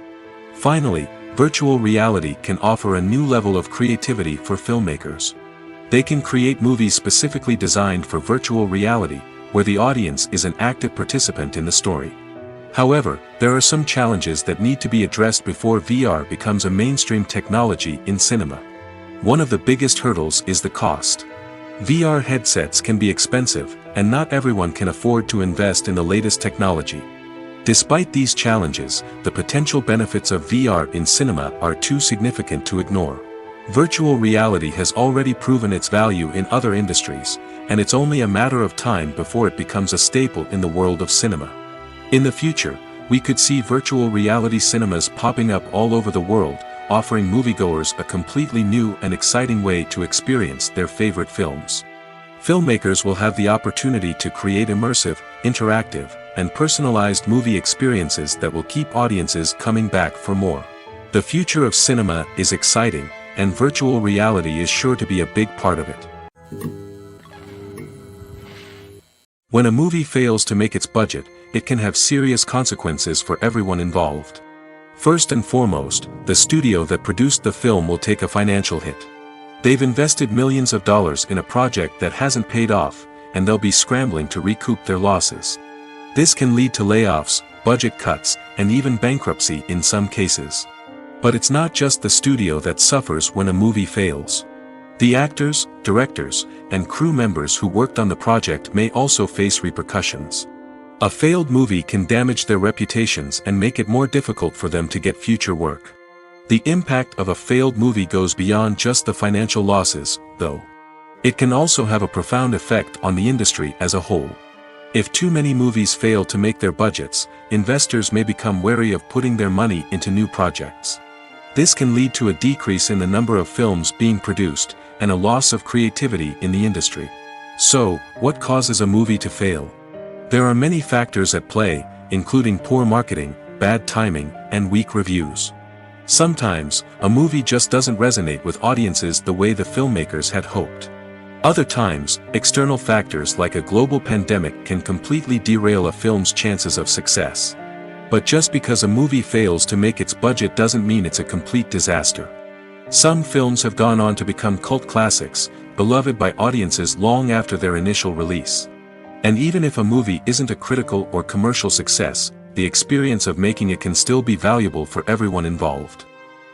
[SPEAKER 1] Finally, virtual reality can offer a new level of creativity for filmmakers. They can create movies specifically designed for virtual reality, where the audience is an active participant in the story. However, there are some challenges that need to be addressed before VR becomes a mainstream technology in cinema. One of the biggest hurdles is the cost. VR headsets can be expensive, and not everyone can afford to invest in the latest technology. Despite these challenges, the potential benefits of VR in cinema are too significant to ignore. Virtual reality has already proven its value in other industries, and it's only a matter of time before it becomes a staple in the world of cinema. In the future, we could see virtual reality cinemas popping up all over the world, offering moviegoers a completely new and exciting way to experience their favorite films. Filmmakers will have the opportunity to create immersive, interactive, and personalized movie experiences that will keep audiences coming back for more. The future of cinema is exciting, and virtual reality is sure to be a big part of it. When a movie fails to make its budget, it can have serious consequences for everyone involved. First and foremost, the studio that produced the film will take a financial hit. They've invested millions of dollars in a project that hasn't paid off, and they'll be scrambling to recoup their losses. This can lead to layoffs, budget cuts, and even bankruptcy in some cases. But it's not just the studio that suffers when a movie fails. The actors, directors, and crew members who worked on the project may also face repercussions. A failed movie can damage their reputations and make it more difficult for them to get future work. The impact of a failed movie goes beyond just the financial losses, though. It can also have a profound effect on the industry as a whole. If too many movies fail to make their budgets, investors may become wary of putting their money into new projects. This can lead to a decrease in the number of films being produced, and a loss of creativity in the industry. So, what causes a movie to fail? There are many factors at play, including poor marketing, bad timing, and weak reviews. Sometimes, a movie just doesn't resonate with audiences the way the filmmakers had hoped. Other times, external factors like a global pandemic can completely derail a film's chances of success. But just because a movie fails to make its budget doesn't mean it's a complete disaster. Some films have gone on to become cult classics, beloved by audiences long after their initial release. And even if a movie isn't a critical or commercial success, the experience of making it can still be valuable for everyone involved.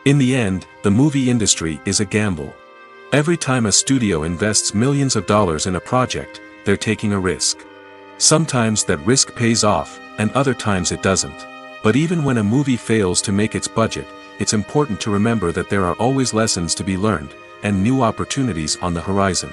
[SPEAKER 1] In the end, the movie industry is a gamble. Every time a studio invests millions of dollars in a project, they're taking a risk. Sometimes that risk pays off, and other times it doesn't. But even when a movie fails to make its budget, it's important to remember that there are always lessons to be learned, and new opportunities on the horizon.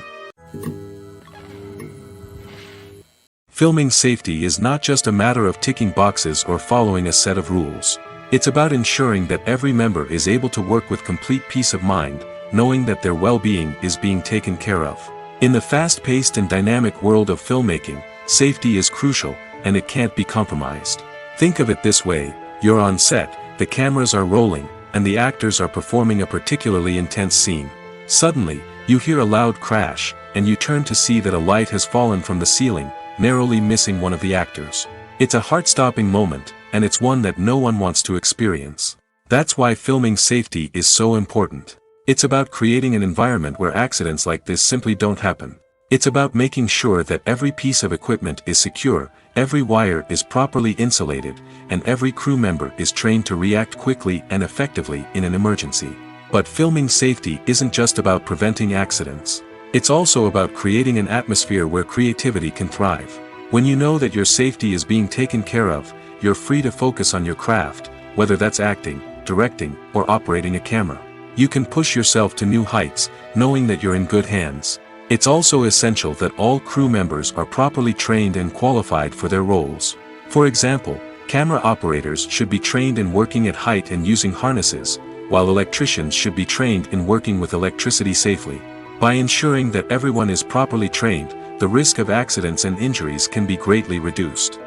[SPEAKER 1] Filming safety is not just a matter of ticking boxes or following a set of rules. It's about ensuring that every member is able to work with complete peace of mind, knowing that their well-being is being taken care of. In the fast-paced and dynamic world of filmmaking, safety is crucial, and it can't be compromised. Think of it this way: you're on set, the cameras are rolling, and the actors are performing a particularly intense scene. Suddenly, you hear a loud crash, and you turn to see that a light has fallen from the ceiling, narrowly missing one of the actors. It's a heart-stopping moment, and it's one that no one wants to experience. That's why filming safety is so important. It's about creating an environment where accidents like this simply don't happen. It's about making sure that every piece of equipment is secure, every wire is properly insulated, and every crew member is trained to react quickly and effectively in an emergency. But filming safety isn't just about preventing accidents. It's also about creating an atmosphere where creativity can thrive. When you know that your safety is being taken care of, you're free to focus on your craft, whether that's acting, directing, or operating a camera. You can push yourself to new heights, knowing that you're in good hands. It's also essential that all crew members are properly trained and qualified for their roles. For example, camera operators should be trained in working at height and using harnesses, while electricians should be trained in working with electricity safely. By ensuring that everyone is properly trained, the risk of accidents and injuries can be greatly reduced.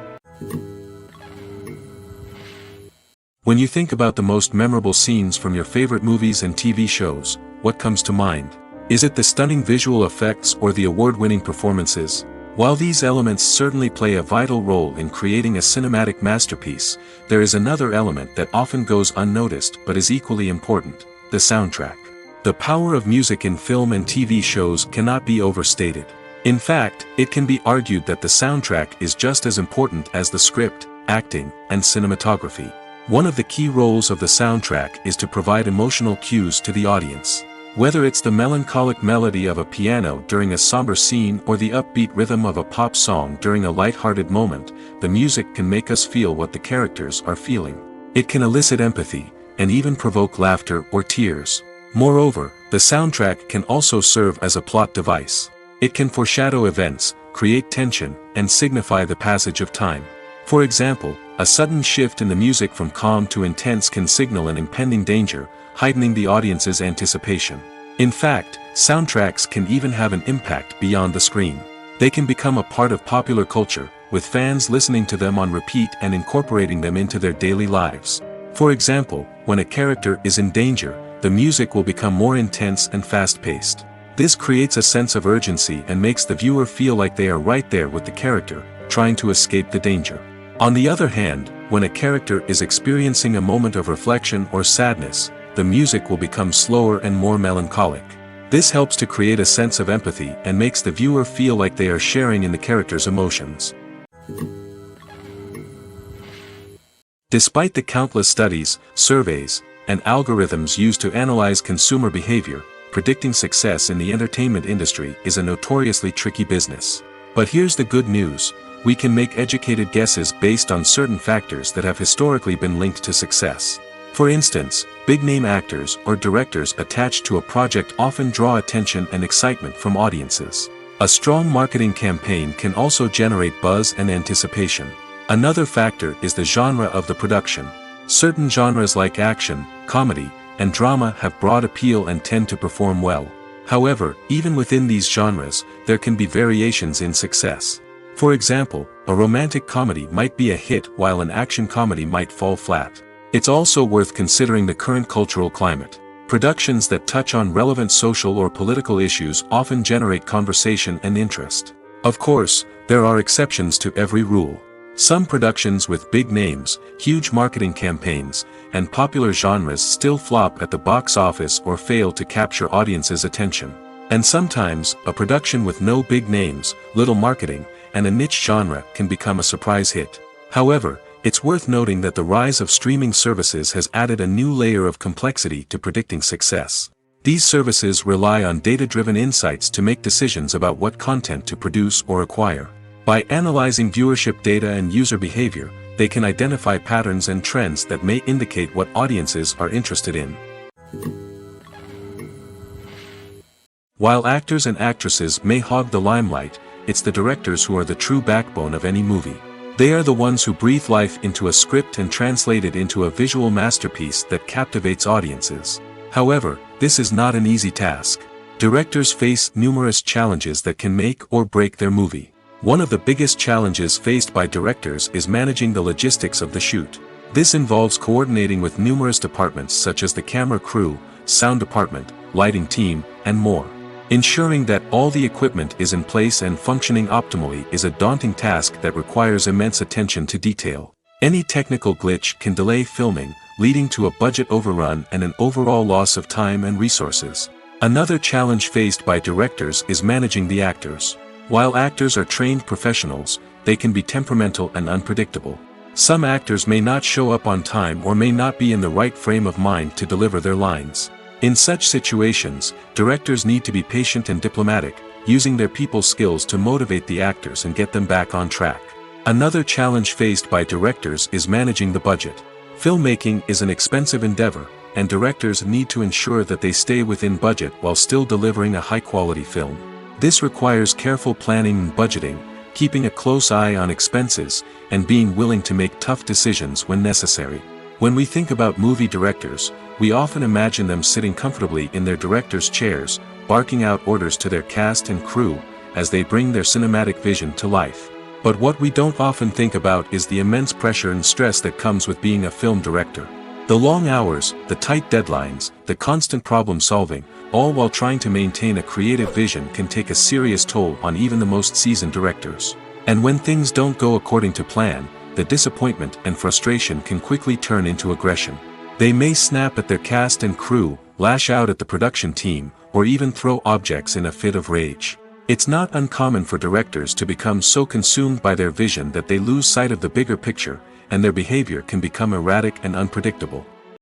[SPEAKER 1] When you think about the most memorable scenes from your favorite movies and TV shows, what comes to mind? Is it the stunning visual effects or the award-winning performances? While these elements certainly play a vital role in creating a cinematic masterpiece, there is another element that often goes unnoticed but is equally important: the soundtrack. The power of music in film and TV shows cannot be overstated. In fact, it can be argued that the soundtrack is just as important as the script, acting, and cinematography. One of the key roles of the soundtrack is to provide emotional cues to the audience. Whether it's the melancholic melody of a piano during a somber scene or the upbeat rhythm of a pop song during a light-hearted moment, the music can make us feel what the characters are feeling. It can elicit empathy, and even provoke laughter or tears. Moreover, the soundtrack can also serve as a plot device. It can foreshadow events, create tension, and signify the passage of time. For example, a sudden shift in the music from calm to intense can signal an impending danger, heightening the audience's anticipation. In fact, soundtracks can even have an impact beyond the screen. They can become a part of popular culture, with fans listening to them on repeat and incorporating them into their daily lives. For example, when a character is in danger, the music will become more intense and fast-paced. This creates a sense of urgency and makes the viewer feel like they are right there with the character, trying to escape the danger. On the other hand, when a character is experiencing a moment of reflection or sadness, the music will become slower and more melancholic. This helps to create a sense of empathy and makes the viewer feel like they are sharing in the character's emotions. Despite the countless studies, surveys, and algorithms used to analyze consumer behavior, predicting success in the entertainment industry is a notoriously tricky business. But here's the good news: we can make educated guesses based on certain factors that have historically been linked to success. For instance, big-name actors or directors attached to a project often draw attention and excitement from audiences. A strong marketing campaign can also generate buzz and anticipation. Another factor is the genre of the production. Certain genres like action, comedy, and drama have broad appeal and tend to perform well. However, even within these genres, there can be variations in success. For example, a romantic comedy might be a hit while an action comedy might fall flat. It's also worth considering the current cultural climate. Productions that touch on relevant social or political issues often generate conversation and interest. Of course, there are exceptions to every rule. Some productions with big names, huge marketing campaigns, and popular genres still flop at the box office or fail to capture audiences' attention. And sometimes, a production with no big names, little marketing, and a niche genre can become a surprise hit. However, it's worth noting that the rise of streaming services has added a new layer of complexity to predicting success. These services rely on data-driven insights to make decisions about what content to produce or acquire. By analyzing viewership data and user behavior, they can identify patterns and trends that may indicate what audiences are interested in. While actors and actresses may hog the limelight, it's the directors who are the true backbone of any movie. They are the ones who breathe life into a script and translate it into a visual masterpiece that captivates audiences. However, this is not an easy task. Directors face numerous challenges that can make or break their movie. One of the biggest challenges faced by directors is managing the logistics of the shoot. This involves coordinating with numerous departments such as the camera crew, sound department, lighting team, and more. Ensuring that all the equipment is in place and functioning optimally is a daunting task that requires immense attention to detail. Any technical glitch can delay filming, leading to a budget overrun and an overall loss of time and resources. Another challenge faced by directors is managing the actors. While actors are trained professionals, they can be temperamental and unpredictable. Some actors may not show up on time or may not be in the right frame of mind to deliver their lines. In such situations, directors need to be patient and diplomatic, using their people skills to motivate the actors and get them back on track. Another challenge faced by directors is managing the budget. Filmmaking is an expensive endeavor, and directors need to ensure that they stay within budget while still delivering a high-quality film. This requires careful planning and budgeting, keeping a close eye on expenses, and being willing to make tough decisions when necessary. When we think about movie directors, we often imagine them sitting comfortably in their director's chairs, barking out orders to their cast and crew, as they bring their cinematic vision to life. But what we don't often think about is the immense pressure and stress that comes with being a film director. The long hours, the tight deadlines, the constant problem solving, all while trying to maintain a creative vision can take a serious toll on even the most seasoned directors. And when things don't go according to plan, the disappointment and frustration can quickly turn into aggression. They may snap at their cast and crew, lash out at the production team, or even throw objects in a fit of rage. It's not uncommon for directors to become so consumed by their vision that they lose sight of the bigger picture, and their behavior can become erratic and unpredictable.